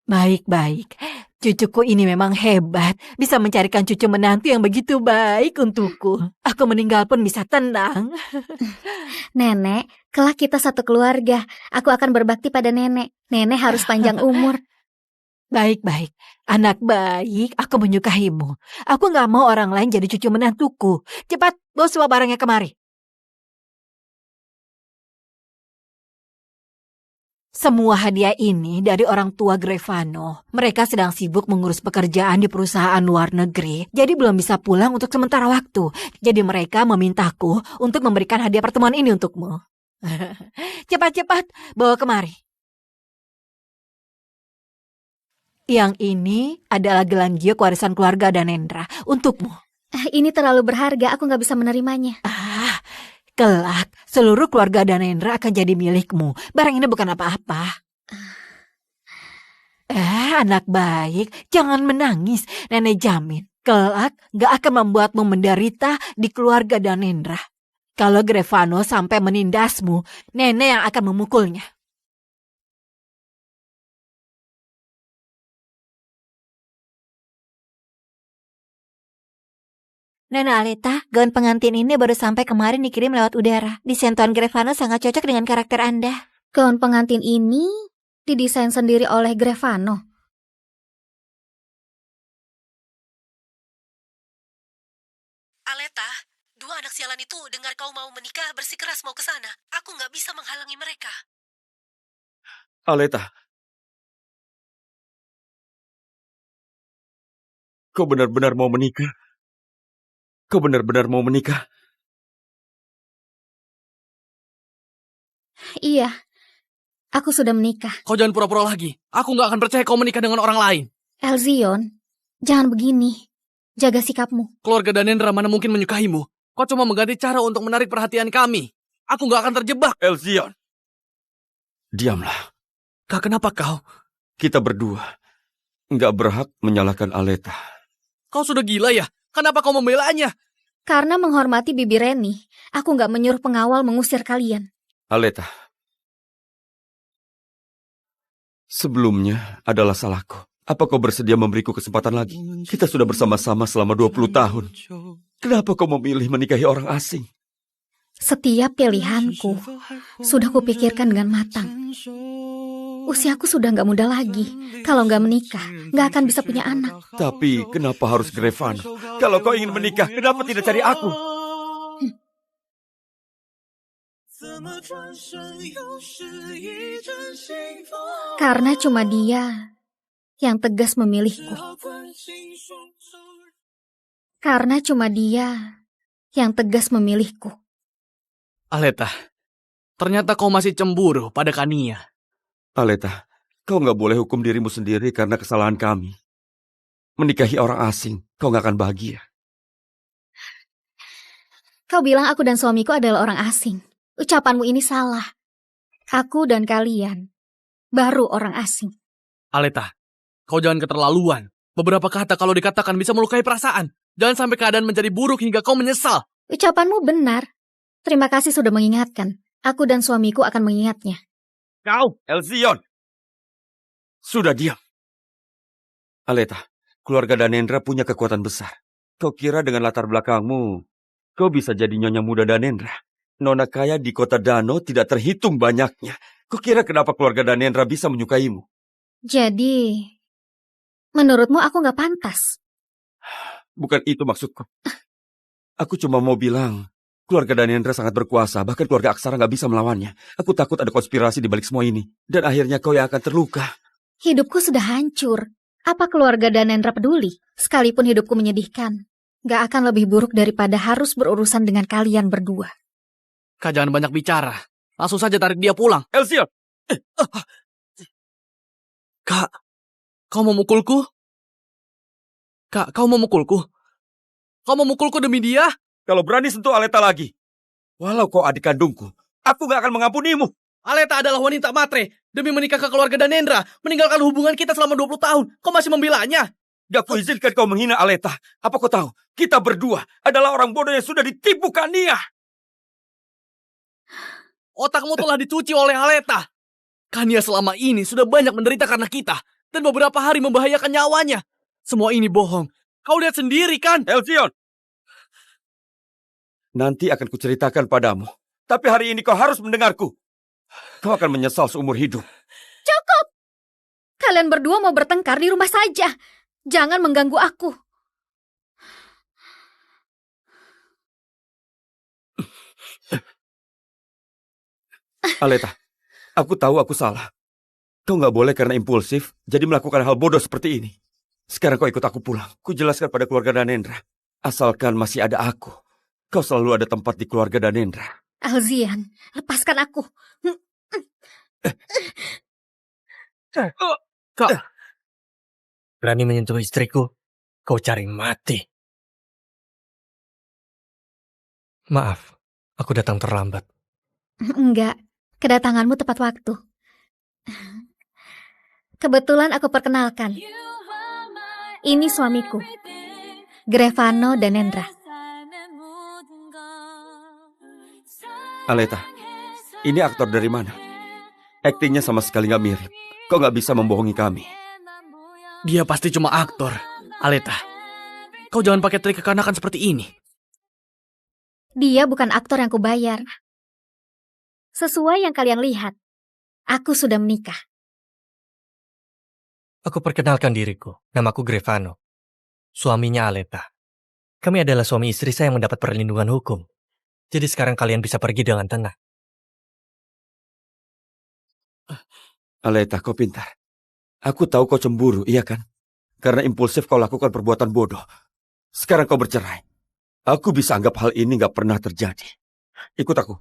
Baik-baik. Cucuku ini memang hebat. Bisa mencarikan cucu menantu yang begitu baik untukku. Aku meninggal pun bisa tenang. Nenek, kelak kita satu keluarga. Aku akan berbakti pada nenek. Nenek harus panjang umur. Baik-baik. Anak baik, aku menyukaimu. Aku gak mau orang lain jadi cucu menantuku. Cepat, bawa semua barangnya kemari. Semua hadiah ini dari orang tua Grevano. Mereka sedang sibuk mengurus pekerjaan di perusahaan luar negeri, jadi belum bisa pulang untuk sementara waktu. Jadi mereka memintaku untuk memberikan hadiah pertemuan ini untukmu. Cepat-cepat, bawa kemari. Yang ini adalah gelang giok warisan keluarga Danendra untukmu. Ini terlalu berharga, aku nggak bisa menerimanya. Kelak, seluruh keluarga Danendra akan jadi milikmu. Barang ini bukan apa-apa. Anak baik, jangan menangis. Nenek jamin, kelak gak akan membuatmu menderita di keluarga Danendra. Kalau Grevano sampai menindasmu, nenek yang akan memukulnya. Nona Aleta, gaun pengantin ini baru sampai kemarin dikirim lewat udara. Desain Tuan Grevano sangat cocok dengan karakter Anda. Gaun pengantin ini didesain sendiri oleh Grevano. Aleta, dua anak sialan itu dengar kau mau menikah bersikeras mau ke sana. Aku nggak bisa menghalangi mereka. Aleta, kau benar-benar mau menikah? Kau benar-benar mau menikah? Iya, aku sudah menikah. Kau jangan pura-pura lagi. Aku nggak akan percaya kau menikah dengan orang lain. Elzion, jangan begini. Jaga sikapmu. Keluarga Danendra mana mungkin menyukaimu. Kau cuma mengganti cara untuk menarik perhatian kami. Aku nggak akan terjebak. Elzion, diamlah. Kak, kenapa kau? Kita berdua nggak berhak menyalahkan Aleta. Kau sudah gila ya? Kenapa kau membelanya? Karena menghormati Bibi Reni, aku nggak menyuruh pengawal mengusir kalian. Aleta, sebelumnya adalah salahku. Apa kau bersedia memberiku kesempatan lagi? Kita sudah bersama-sama selama 20 tahun. Kenapa kau memilih menikahi orang asing? Setiap pilihanku sudah kupikirkan dengan matang. Usiaku sudah nggak muda lagi. Kalau nggak menikah, nggak akan bisa punya anak. Tapi kenapa harus Grevano? Kalau kau ingin menikah, kenapa tidak cari aku? Karena cuma dia yang tegas memilihku. Karena cuma dia yang tegas memilihku. Aleta, ternyata kau masih cemburu pada Kania. Aleta, kau nggak boleh hukum dirimu sendiri karena kesalahan kami. Menikahi orang asing, kau nggak akan bahagia. Kau bilang aku dan suamiku adalah orang asing. Ucapanmu ini salah. Aku dan kalian baru orang asing. Aleta, kau jangan keterlaluan. Beberapa kata kalau dikatakan bisa melukai perasaan. Jangan sampai keadaan menjadi buruk hingga kau menyesal. Ucapanmu benar. Terima kasih sudah mengingatkan. Aku dan suamiku akan mengingatnya. Kau, Elzion! Sudah diam. Aleta, keluarga Danendra punya kekuatan besar. Kau kira dengan latar belakangmu, kau bisa jadi nyonya muda Danendra? Nona kaya di kota Dano tidak terhitung banyaknya. Kau kira kenapa keluarga Danendra bisa menyukaimu? Jadi, menurutmu aku nggak pantas? Bukan itu maksudku. Aku cuma mau bilang, keluarga Danendra sangat berkuasa, bahkan keluarga Aksara nggak bisa melawannya. Aku takut ada konspirasi di balik semua ini. Dan akhirnya kau yang akan terluka. Hidupku sudah hancur. Apa keluarga Danendra peduli? Sekalipun hidupku menyedihkan, nggak akan lebih buruk daripada harus berurusan dengan kalian berdua. Kak jangan banyak bicara. Langsung saja tarik dia pulang. Elzion! Kak, kau mau mukulku? Kak, kau mau mukulku? Kau mau mukulku demi dia? Kalau berani sentuh Aleta lagi, walau kau adik kandungku, aku gak akan mengampunimu. Aleta adalah wanita matre. Demi menikah ke keluarga Danendra, meninggalkan hubungan kita selama 20 tahun. Kau masih membelanya? Gak kuizinkan kau menghina Aleta. Apa kau tahu, kita berdua adalah orang bodoh yang sudah ditipu Kania. Otakmu telah dicuci oleh Aleta. Kania selama ini sudah banyak menderita karena kita. Dan beberapa hari membahayakan nyawanya. Semua ini bohong. Kau lihat sendiri kan? Elzion! Nanti akan kuceritakan padamu. Tapi hari ini kau harus mendengarku. Kau akan menyesal seumur hidup. Cukup! Kalian berdua mau bertengkar di rumah saja. Jangan mengganggu aku. Aleta, aku tahu aku salah. Kau gak boleh karena impulsif, jadi melakukan hal bodoh seperti ini. Sekarang kau ikut aku pulang. Ku jelaskan pada keluarga Danendra. Asalkan masih ada aku, kau selalu ada tempat di keluarga Danendra. Alzian, lepaskan aku. Kak, Berani menyentuh istriku, kau cari mati. Maaf, aku datang terlambat. Enggak, kedatanganmu tepat waktu. Kebetulan aku perkenalkan. Ini suamiku, Grevano Danendra. Aleta, ini aktor dari mana? Aktingnya sama sekali gak mirip. Kau gak bisa membohongi kami. dia pasti cuma aktor. Aleta, kau jangan pakai trik kekanakan seperti ini. Dia bukan aktor yang kubayar. Sesuai yang kalian lihat, aku sudah menikah. Aku perkenalkan diriku, namaku Grevano. Suaminya Aleta. Kami adalah suami istri saya yang mendapat perlindungan hukum. Jadi sekarang kalian bisa pergi dengan tenang. Aleta, kau pintar. Aku tahu kau cemburu, iya kan? Karena impulsif kau lakukan perbuatan bodoh. Sekarang kau bercerai. Aku bisa anggap hal ini gak pernah terjadi. Ikut aku.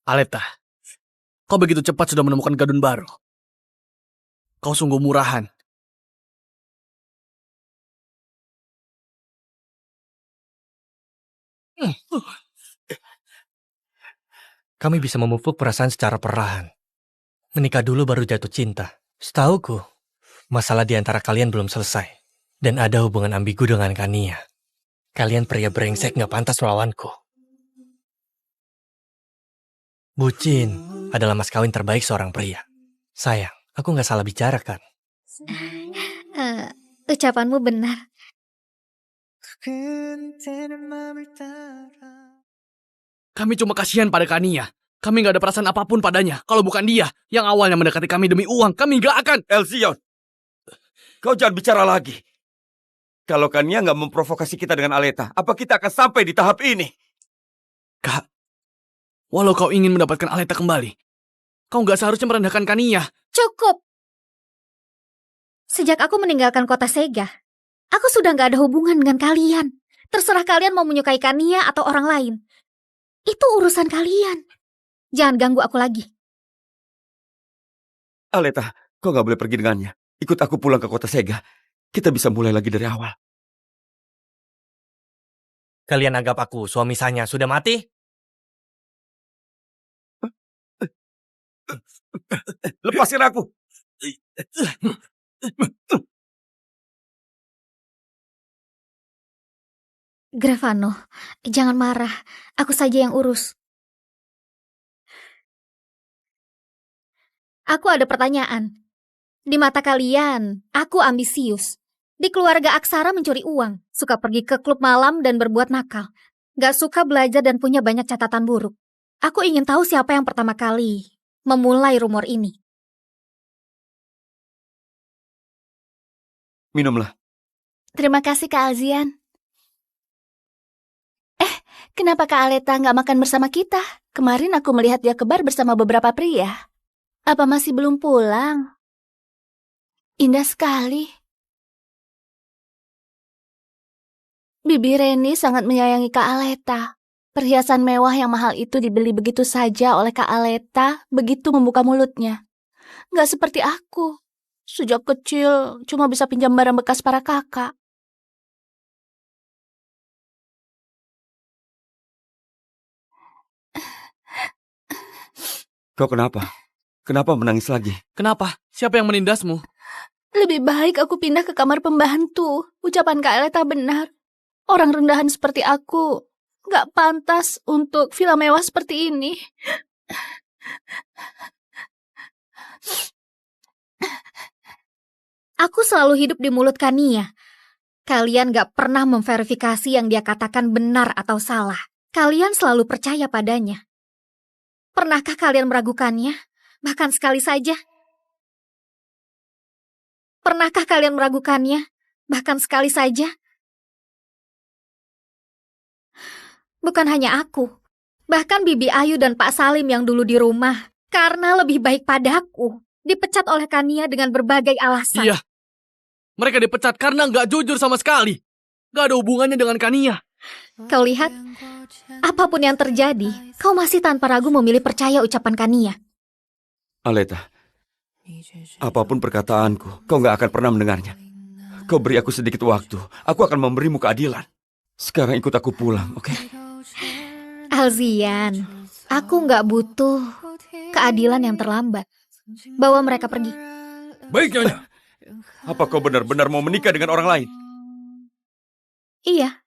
Aleta, kau begitu cepat sudah menemukan gadun baru. Kau sungguh murahan. Kami bisa memupuk perasaan secara perlahan. Menikah dulu baru jatuh cinta. Setauku, masalah di antara kalian belum selesai. Dan ada hubungan ambigu dengan Kania. Kalian pria brengsek gak pantas melawanku. Bucin adalah mas kawin terbaik seorang pria. Sayang, aku gak salah bicara kan? Ucapanmu benar. Kami cuma kasihan pada Kania. Kami nggak ada perasaan apapun padanya. Kalau bukan dia yang awalnya mendekati kami demi uang, kami nggak akan. Elzion, kau jangan bicara lagi. Kalau Kania nggak memprovokasi kita dengan Aleta, apa kita akan sampai di tahap ini? Kak, walau kau ingin mendapatkan Aleta kembali, kau nggak seharusnya merendahkan Kania. Cukup. Sejak aku meninggalkan kota Sega, aku sudah nggak ada hubungan dengan kalian. Terserah kalian mau menyukai Kania atau orang lain. Itu urusan kalian. Jangan ganggu aku lagi. Aleta, kau nggak boleh pergi dengannya. Ikut aku pulang ke kota Sega. Kita bisa mulai lagi dari awal. Kalian anggap aku suami sahnya sudah mati? Lepaskan aku. Grevano, jangan marah. Aku saja yang urus. Aku ada pertanyaan. Di mata kalian, aku ambisius. Di keluarga Aksara mencuri uang, suka pergi ke klub malam dan berbuat nakal. Gak suka belajar dan punya banyak catatan buruk. Aku ingin tahu siapa yang pertama kali memulai rumor ini. Minumlah. Terima kasih Kak Alzian. Kenapa Kak Aleta nggak makan bersama kita? Kemarin aku melihat dia ke bar bersama beberapa pria. Apa masih belum pulang? Indah sekali. Bibi Reni sangat menyayangi Kak Aleta. Perhiasan mewah yang mahal itu dibeli begitu saja oleh Kak Aleta begitu membuka mulutnya. Nggak seperti aku. Sejak kecil cuma bisa pinjam barang bekas para kakak. Kau kenapa? Kenapa menangis lagi? Kenapa? Siapa yang menindasmu? Lebih baik aku pindah ke kamar pembantu. Ucapan Kak Aleta benar. Orang rendahan seperti aku nggak pantas untuk villa mewah seperti ini. Aku selalu hidup di mulut Kania. Kalian gak pernah memverifikasi yang dia katakan benar atau salah. Kalian selalu percaya padanya. Pernahkah kalian meragukannya? Bahkan sekali saja. Pernahkah kalian meragukannya? Bahkan sekali saja. Bukan hanya aku. Bahkan Bibi Ayu dan Pak Salim yang dulu di rumah. Karena lebih baik padaku. Dipecat oleh Kania dengan berbagai alasan. Iya. Mereka dipecat karena nggak jujur sama sekali. Nggak ada hubungannya dengan Kania. Kau lihat, apapun yang terjadi, kau masih tanpa ragu memilih percaya ucapan Kania. Aleta, apapun perkataanku, kau nggak akan pernah mendengarnya. Kau beri aku sedikit waktu, aku akan memberimu keadilan. Sekarang ikut aku pulang, oke? Alzian, aku nggak butuh keadilan yang terlambat. Bawa mereka pergi. Baik, Nyonya. Apa kau benar-benar mau menikah dengan orang lain? Iya.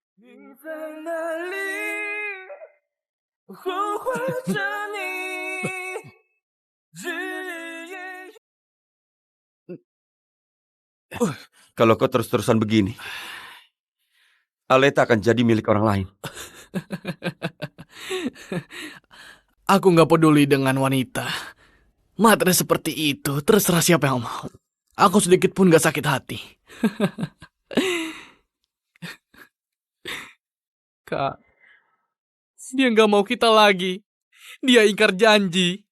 Kalau kau terus-terusan begini, Aleta akan jadi milik orang lain. Aku nggak peduli dengan wanita. Matre seperti itu, terserah siapa yang mau. Aku sedikit pun gak sakit hati. Kak, dia gak mau kita lagi. Dia ingkar janji.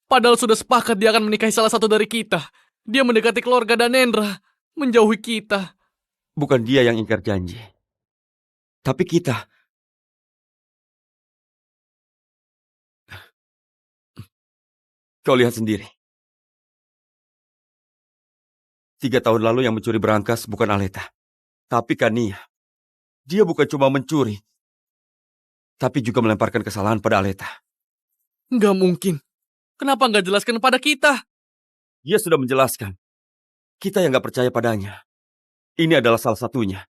Padahal sudah sepakat dia akan menikahi salah satu dari kita. Dia mendekati keluarga Danendra, menjauhi kita. Bukan dia yang ingkar janji. Tapi kita. Kau lihat sendiri. 3 tahun lalu yang mencuri berangkas bukan Aleta, tapi Kania. Dia bukan cuma mencuri, tapi juga melemparkan kesalahan pada Aleta. Nggak mungkin. Kenapa nggak jelaskan pada kita? Dia sudah menjelaskan. Kita yang nggak percaya padanya. Ini adalah salah satunya.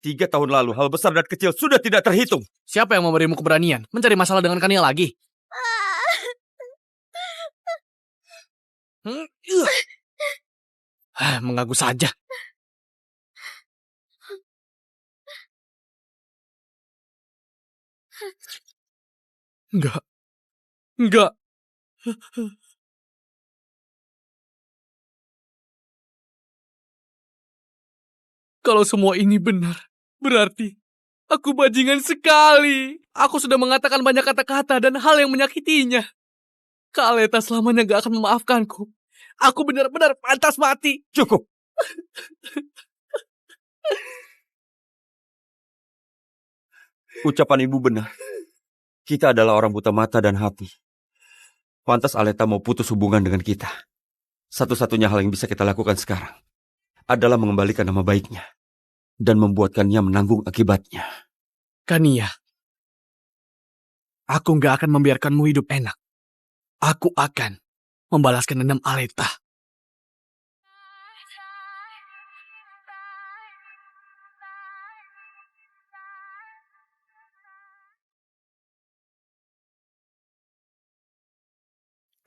3 tahun lalu hal besar dan kecil sudah tidak terhitung. Siapa yang memberimu keberanian mencari masalah dengan Kania lagi? Mengaku saja. Enggak. Enggak. Kalau semua ini benar, berarti aku bajingan sekali. Aku sudah mengatakan banyak kata-kata dan hal yang menyakitinya. Kak Aleta selamanya gak akan memaafkanku. Aku benar-benar pantas mati. Cukup. Ucapan ibu benar. Kita adalah orang buta mata dan hati. Pantas Aleta mau putus hubungan dengan kita. Satu-satunya hal yang bisa kita lakukan sekarang adalah mengembalikan nama baiknya dan membuatkannya menanggung akibatnya. Kania, aku gak akan membiarkanmu hidup enak. Aku akan membalaskan dendam Aleta.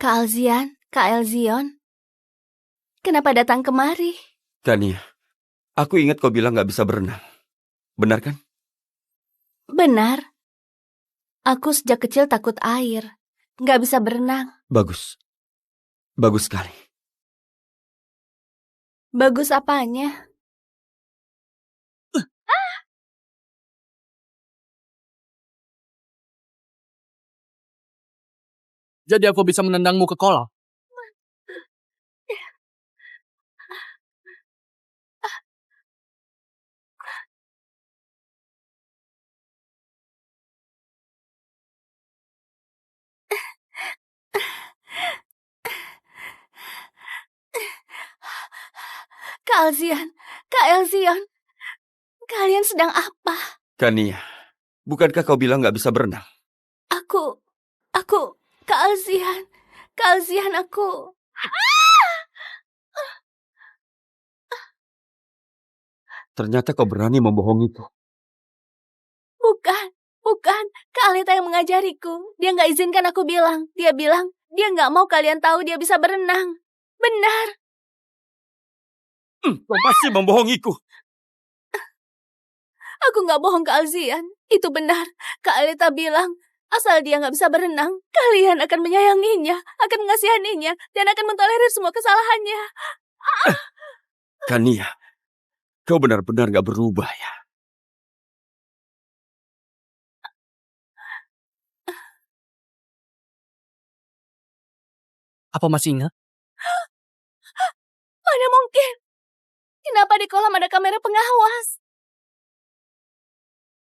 Kak Alzian, Kak Elzion, kenapa datang kemari? Kania, aku ingat kau bilang gak bisa berenang. Benar kan? Benar. Aku sejak kecil takut air. Gak bisa berenang. Bagus. Bagus sekali. Bagus apanya? Jadi aku bisa menendangmu ke kolam. Kak Alzian, Kak Elzion, kalian sedang apa? Kania, bukankah kau bilang gak bisa berenang? Aku, Kak Alzian, aku. Ternyata kau berani membohongiku. Bukan, Kak Aleta yang mengajariku. Dia gak izinkan aku bilang. Dia bilang, dia gak mau kalian tahu dia bisa berenang. Benar. Kau masih membohongiku. Aku gak bohong, Kak Alzian. Itu benar. Kak Aleta bilang, asal dia gak bisa berenang, kalian akan menyayanginya, akan mengasihaninya, dan akan mentolerir semua kesalahannya. Kania, kau benar-benar gak berubah ya. Apa masih ingat? Mana mungkin? Kenapa di kolam ada kamera pengawas?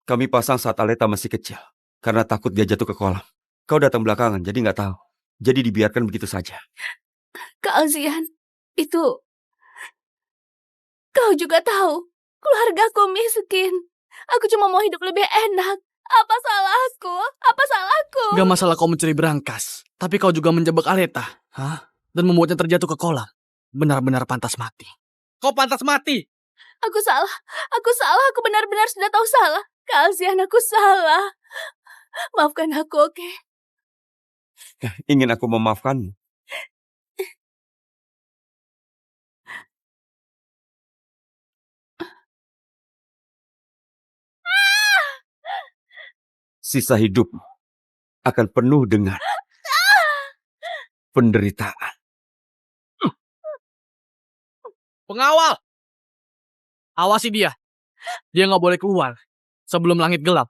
Kami pasang saat Aleta masih kecil, karena takut dia jatuh ke kolam. Kau datang belakangan, jadi gak tahu. Jadi dibiarkan begitu saja. Kak Alzian, itu... Kau juga tahu, keluargaku miskin. Aku cuma mau hidup lebih enak. Apa salahku? Apa salahku? Gak masalah kau mencuri berangkas, tapi kau juga menjebak Aleta. Hah? Dan membuatnya terjatuh ke kolam. Benar-benar pantas mati. Kau pantas mati! Aku salah, aku benar-benar sudah tahu salah. Kak Alzian, aku salah. Maafkan aku, oke? Ingin aku memaafkanmu? Sisa hidupmu akan penuh dengan penderitaan. Pengawal! Awasi dia. Dia gak boleh keluar sebelum langit gelap.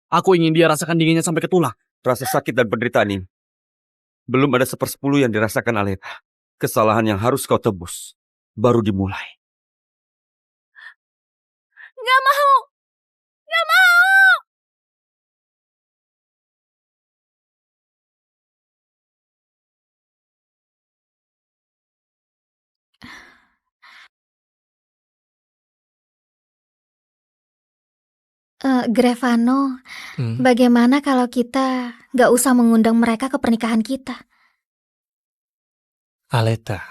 Aku ingin dia rasakan dinginnya sampai ke tulang. Rasa sakit dan penderitaan ini belum ada 1/10 yang dirasakan Aleta. Kesalahan yang harus kau tebus baru dimulai. Gak mau! Gak mau! Grevano, bagaimana kalau kita gak usah mengundang mereka ke pernikahan kita? Aleta,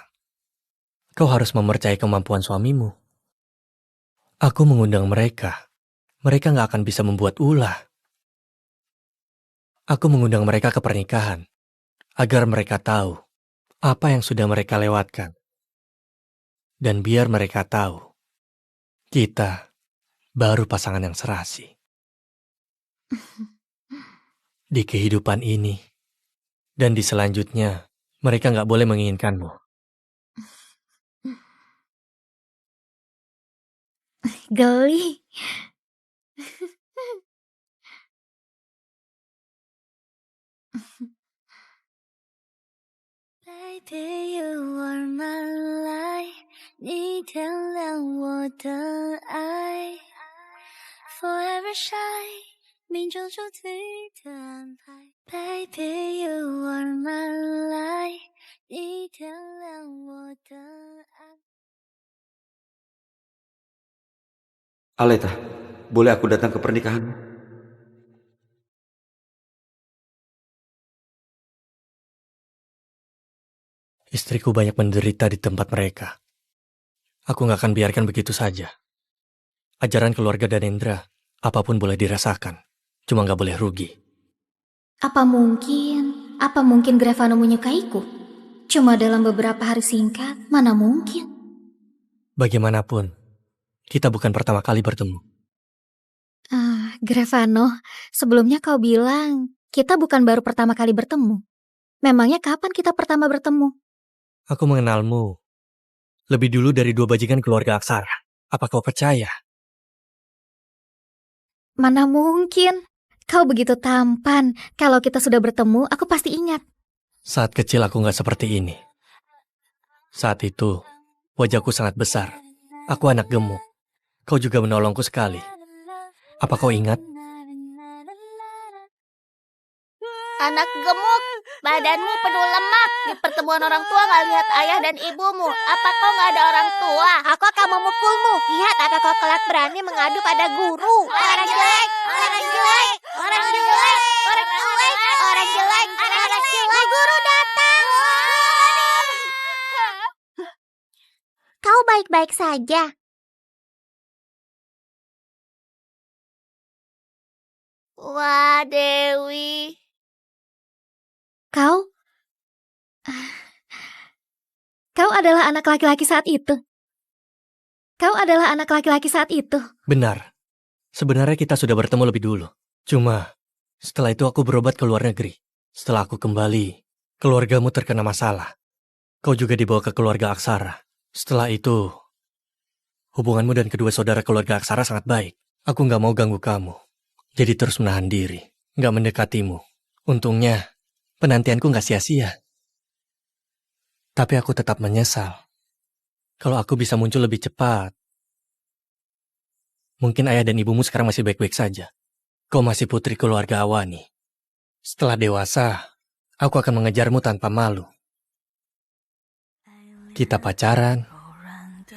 kau harus mempercayai kemampuan suamimu. Aku mengundang mereka. Mereka gak akan bisa membuat ulah. Aku mengundang mereka ke pernikahan, agar mereka tahu apa yang sudah mereka lewatkan. Dan biar mereka tahu, kita baru pasangan yang serasi. Di kehidupan ini, Dan di selanjutnya, mereka nggak boleh menginginkanmu. Geli. Baby, you are my light， 你点亮我的爱 ，Forever shine， 命中注定的安排。Baby, you are my light， 你点亮我的爱。Aleta, boleh aku datang ke pernikahanmu? Istriku banyak menderita di tempat mereka. Aku nggak akan biarkan begitu saja. Ajaran keluarga Danendra, apapun boleh dirasakan. Cuma nggak boleh rugi. Apa mungkin Grevano menyukaiku? Cuma dalam beberapa hari singkat, mana mungkin? Bagaimanapun, kita bukan pertama kali bertemu. Grevano, sebelumnya kau bilang kita bukan baru pertama kali bertemu. Memangnya kapan kita pertama bertemu? Aku mengenalmu lebih dulu dari 2 bajingan keluarga Aksara. Apa kau percaya? Mana mungkin? Kau begitu tampan. Kalau kita sudah bertemu, aku pasti ingat. Saat kecil aku nggak seperti ini. Saat itu, wajahku sangat besar. Aku anak gemuk. Kau juga menolongku sekali. Apa kau ingat? Anak gemuk, badanmu penuh lemak. Di pertemuan orang tua gak lihat ayah dan ibumu. Apa kau gak ada orang tua? Aku akan memukulmu. Lihat, apa kau kelak berani mengadu pada guru? Orang jelek, orang jelek, orang jelek, orang jelek, orang jelek, orang jelek. Guru datang. Kau baik-baik saja. Wah, Dewi. Kau adalah anak laki-laki saat itu. Kau adalah anak laki-laki saat itu. Benar. Sebenarnya kita sudah bertemu lebih dulu. Cuma, setelah itu aku berobat ke luar negeri. Setelah aku kembali, keluargamu terkena masalah. Kau juga dibawa ke keluarga Aksara. Setelah itu, hubunganmu dan kedua saudara keluarga Aksara sangat baik. Aku nggak mau ganggu kamu. Jadi terus menahan diri. Nggak mendekatimu. Untungnya, penantianku nggak sia-sia. Tapi aku tetap menyesal. Kalau aku bisa muncul lebih cepat, mungkin ayah dan ibumu sekarang masih baik-baik saja. Kau masih putri keluarga Awani. Setelah dewasa, aku akan mengejarmu tanpa malu. Kita pacaran,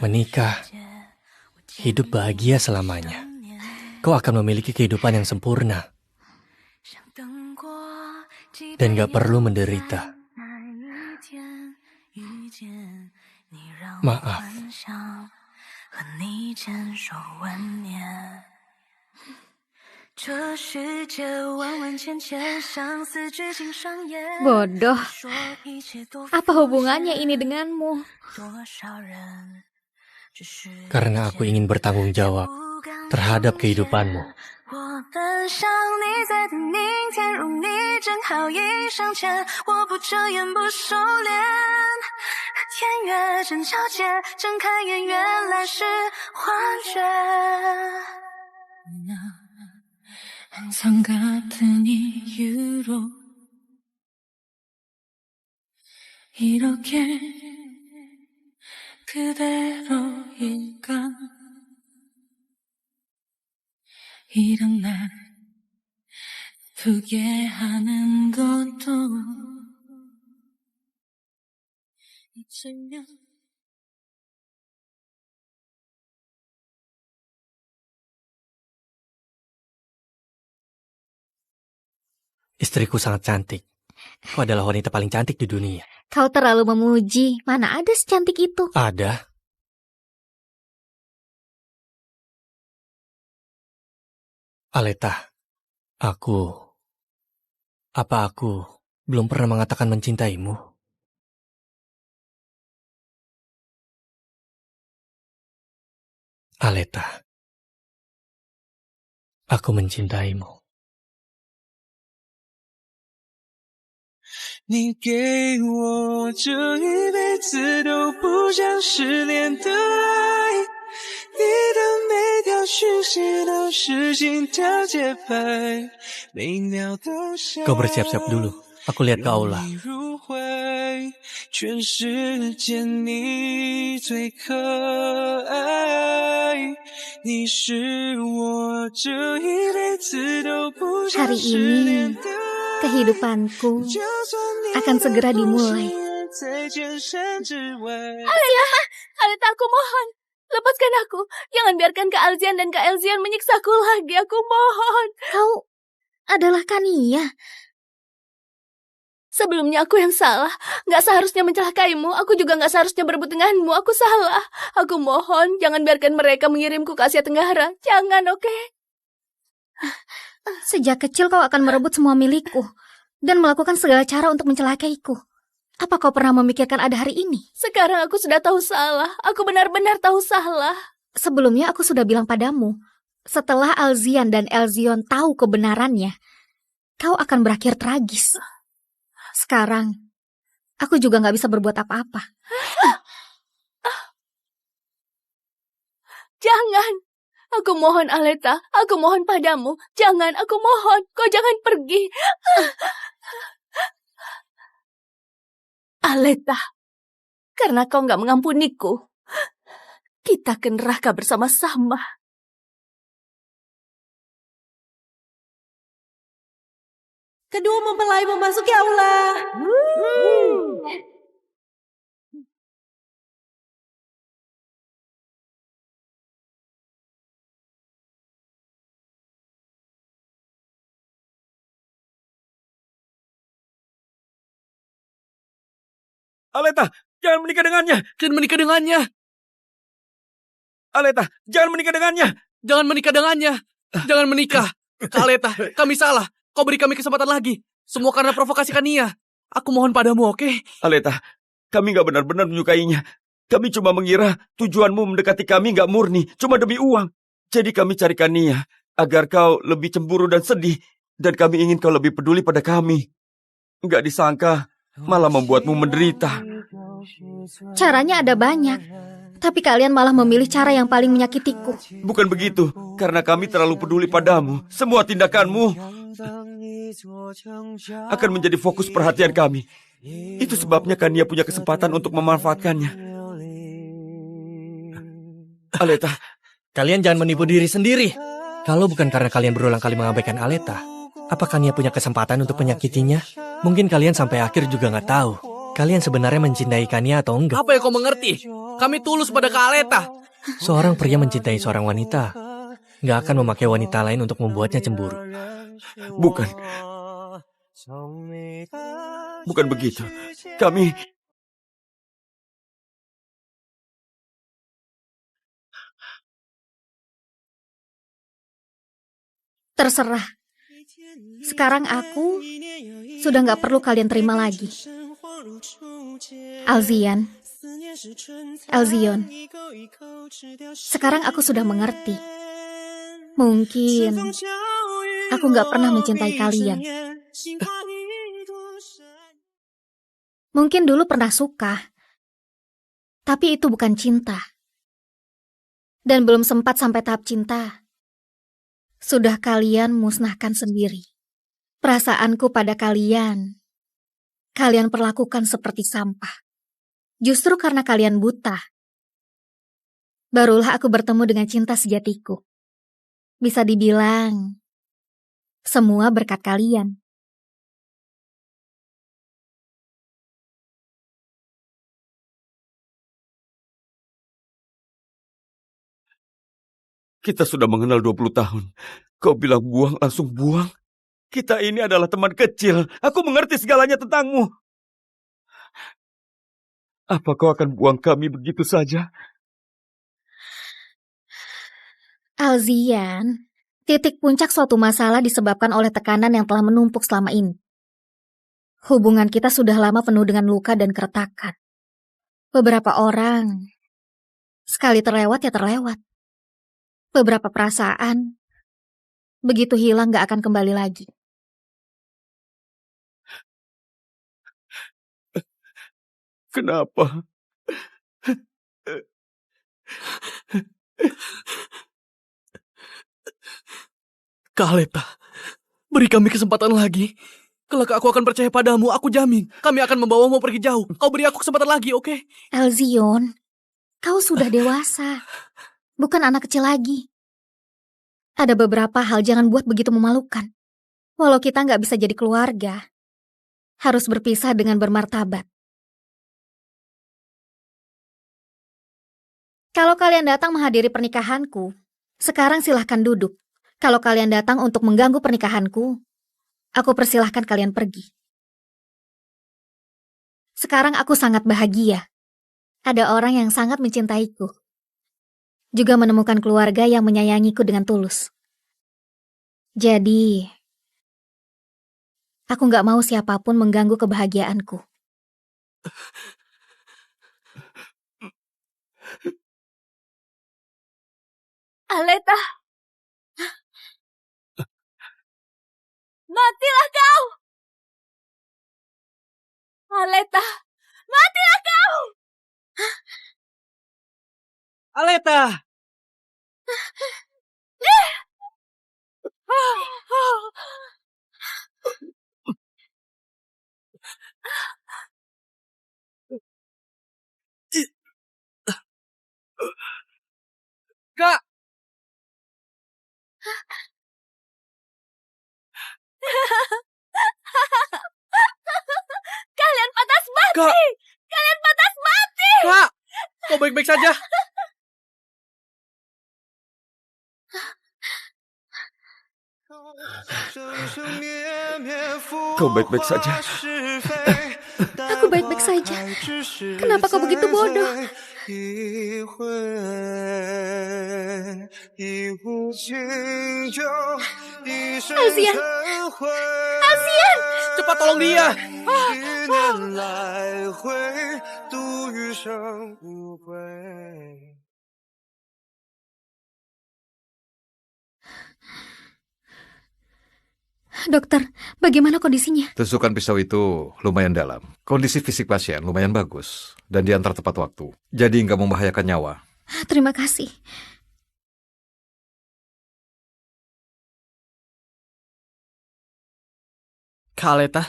menikah, hidup bahagia selamanya. Kau akan memiliki kehidupan yang sempurna. Dan gak perlu menderita. Maaf. Bodoh. Apa hubungannya ini denganmu? Karena aku ingin bertanggung jawab terhadap kehidupanmu. 항상 같은 이유로 이렇게 그대로일까 이런 날 두게 하는 것도 잊으면 Istriku sangat cantik. Kau adalah wanita paling cantik di dunia. Kau terlalu memuji. Mana ada secantik itu? Ada. Aleta, apa aku belum pernah mengatakan mencintaimu? Aleta, aku mencintaimu. 你给我这一辈子都不想失联的爱，你的每条讯息都是心跳节拍，每秒都想 Kau bersiap-siap dulu. Aku lihat ke aula. 你入会，全世界你最可爱，你是我这一辈子都不想 Hari 失 ini 联的 kehidupanku akan segera dimulai. Aleta, aku mohon. Lepaskan aku. Jangan biarkan Kak Alzian dan Kak Elzian menyiksaku lagi. Aku mohon. Kau adalah Kania. Sebelumnya aku yang salah. Gak seharusnya mencelakaimu. Aku juga gak seharusnya berebut denganmu. Aku salah. Aku mohon, jangan biarkan mereka mengirimku ke Asia Tenggara. Jangan, oke? Sejak kecil kau akan merebut semua milikku dan melakukan segala cara untuk mencelakaiku. Apa kau pernah memikirkan ada hari ini? Sekarang aku sudah tahu salah. Aku benar-benar tahu salah. Sebelumnya aku sudah bilang padamu, setelah Alzian dan Elzion tahu kebenarannya, kau akan berakhir tragis. Sekarang, aku juga gak bisa berbuat apa-apa. Jangan. Aku mohon, Aleta. Aku mohon padamu. Jangan, aku mohon. Kau jangan pergi. Aleta, karena kau gak mengampuniku, kita ke neraka bersama-sama. Kedua mempelai memasuki aula. Aleta, jangan menikah dengannya. Jangan menikah dengannya. Aleta, jangan menikah dengannya. Jangan menikah dengannya. Jangan menikah. Kak Aleta, kami salah. Kau beri kami kesempatan lagi. Semua karena provokasi Kania. Aku mohon padamu, oke? Aleta, kami gak benar-benar menyukainya. Kami cuma mengira tujuanmu mendekati kami gak murni, cuma demi uang. Jadi kami cari Kania, agar kau lebih cemburu dan sedih. Dan kami ingin kau lebih peduli pada kami. Gak disangka, malah membuatmu menderita. Caranya ada banyak, tapi kalian malah memilih cara yang paling menyakitiku. Bukan begitu, karena kami terlalu peduli padamu. Semua tindakanmu akan menjadi fokus perhatian kami. Itu sebabnya Kania punya kesempatan untuk memanfaatkannya. Aleta, Kalian jangan menipu diri sendiri. Kalau bukan karena kalian berulang kali mengabaikan Aleta, apakah Kania punya kesempatan untuk menyakitinya? Mungkin kalian sampai akhir juga nggak tahu. Kalian sebenarnya mencintai Kania atau enggak? Apa yang kau mengerti? Kami tulus pada Kak Aleta. Seorang pria mencintai seorang wanita nggak akan memakai wanita lain untuk membuatnya cemburu. bukan. Bukan begitu. Kami... Terserah. Sekarang aku sudah gak perlu kalian terima lagi. Alzian, Elzion, sekarang aku sudah mengerti. Mungkin aku gak pernah mencintai kalian. Mungkin dulu pernah suka, tapi itu bukan cinta. Dan belum sempat sampai tahap cinta, sudah kalian musnahkan sendiri. Perasaanku pada kalian perlakukan seperti sampah. Justru karena kalian buta, barulah aku bertemu dengan cinta sejatiku. Bisa dibilang, semua berkat kalian. Kita sudah mengenal 20 tahun. Kau bilang buang, langsung buang. Kita ini adalah teman kecil. Aku mengerti segalanya tentangmu. Apa kau akan buang kami begitu saja? Alzian, titik puncak suatu masalah disebabkan oleh tekanan yang telah menumpuk selama ini. Hubungan kita sudah lama penuh dengan luka dan keretakan. Beberapa orang, sekali terlewat ya terlewat. Beberapa perasaan, begitu hilang gak akan kembali lagi. Kenapa? Kak Aleta, beri kami kesempatan lagi. Kelak aku akan percaya padamu, aku jamin. Kami akan membawamu pergi jauh. Kau beri aku kesempatan lagi, oke? Elzion, kau sudah dewasa. Bukan anak kecil lagi. Ada beberapa hal jangan buat begitu memalukan. Walau kita nggak bisa jadi keluarga, harus berpisah dengan bermartabat. Kalau kalian datang menghadiri pernikahanku, sekarang silahkan duduk. Kalau kalian datang untuk mengganggu pernikahanku, aku persilahkan kalian pergi. Sekarang aku sangat bahagia. Ada orang yang sangat mencintaiku. Juga menemukan keluarga yang menyayangiku dengan tulus. Jadi, aku nggak mau siapapun mengganggu kebahagiaanku. Aleta! Matilah kau! Aleta! Matilah kau! Aleta! Kak! Kalian pantas mati! Kak! Kalian pantas mati! Kak! Kau baik-baik saja? Kau baik-baik saja? Aku baik-baik saja. Kenapa kau begitu bodoh? Alzian! Alzian! Cepat tolong dia! Dokter, bagaimana kondisinya? Tusukan pisau itu lumayan dalam. Kondisi fisik pasien lumayan bagus. Dan diantar tepat waktu. Jadi nggak membahayakan nyawa. Terima kasih. Kak Aleta,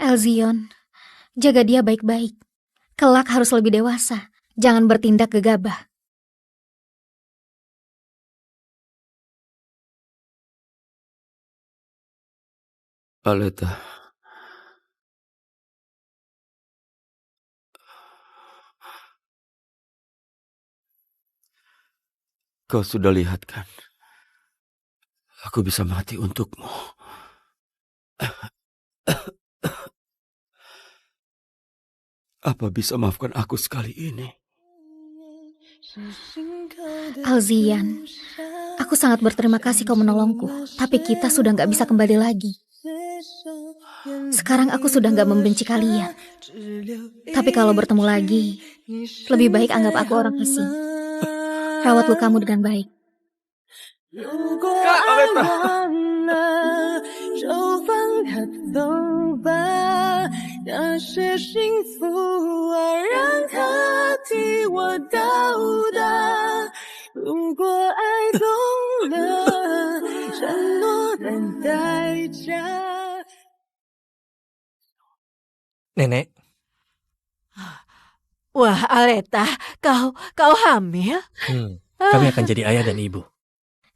Elzion, jaga dia baik-baik. Kelak harus lebih dewasa. Jangan bertindak gegabah. Aleta. Kau sudah lihat kan? Aku bisa mati untukmu. Apa bisa maafkan aku sekali ini? Alzian, aku sangat berterima kasih kau menolongku. Tapi kita sudah nggak bisa kembali lagi. Sekarang aku sudah nggak membenci kalian. Tapi kalau bertemu lagi, lebih baik anggap aku orang asing. Rawat lukamu dengan baik. Kak Aleta! Nenek, Wah, Aleta, kau hamil? kami akan jadi ayah dan ibu.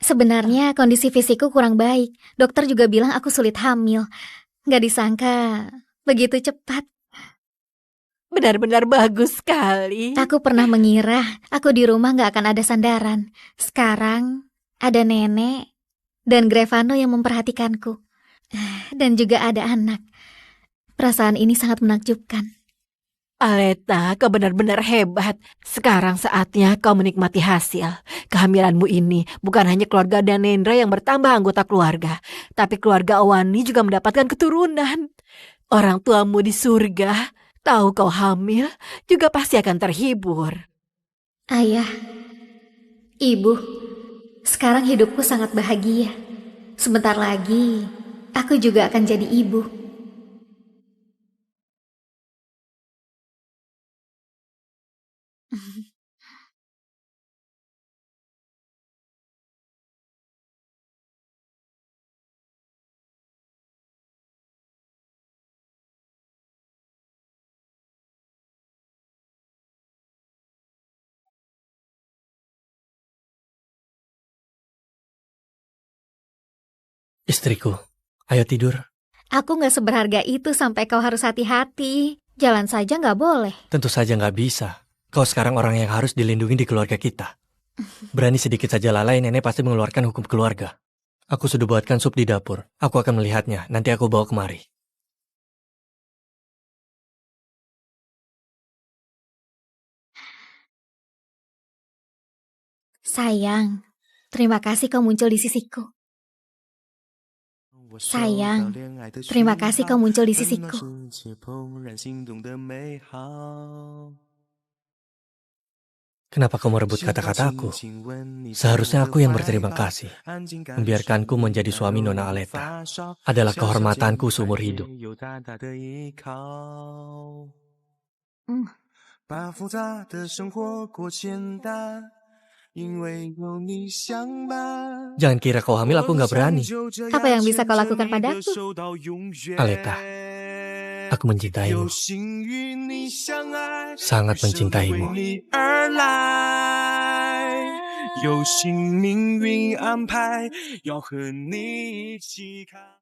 Sebenarnya kondisi fisikku kurang baik. Dokter juga bilang aku sulit hamil. Gak disangka begitu cepat. Benar-benar bagus sekali. Aku pernah mengira aku di rumah gak akan ada sandaran. Sekarang ada nenek dan Grevano yang memperhatikanku. Dan juga ada anak. Perasaan ini sangat menakjubkan. Aleta, kau benar-benar hebat. Sekarang saatnya kau menikmati hasil. Kehamilanmu ini bukan hanya keluarga Danendra yang bertambah anggota keluarga, tapi keluarga Awani juga mendapatkan keturunan. Orang tuamu di surga tahu kau hamil, juga pasti akan terhibur. Ayah, ibu, sekarang hidupku sangat bahagia. Sebentar lagi, Aku juga akan jadi ibu. Istriku, ayo tidur. Aku gak seberharga itu sampai kau harus hati-hati. Jalan saja gak boleh. Tentu saja nggak bisa. Kau sekarang orang yang harus dilindungi di keluarga kita. Berani sedikit saja lalai, nenek pasti mengeluarkan hukum keluarga. Aku sudah buatkan sup di dapur. Aku akan melihatnya. Nanti aku bawa kemari. Sayang, terima kasih kau muncul di sisiku. Sayang, terima kasih kau muncul di sisiku. Kenapa kau merebut kata-kataku? Seharusnya aku yang berterima kasih. Membiarkanku menjadi suami Nona Aleta adalah kehormatanku seumur hidup. Jangan kira kau hamil aku nggak berani. Apa yang bisa kau lakukan padaku? Aleta, aku mencintaimu. Sangat mencintaimu. 有幸命运安排，要和你一起看。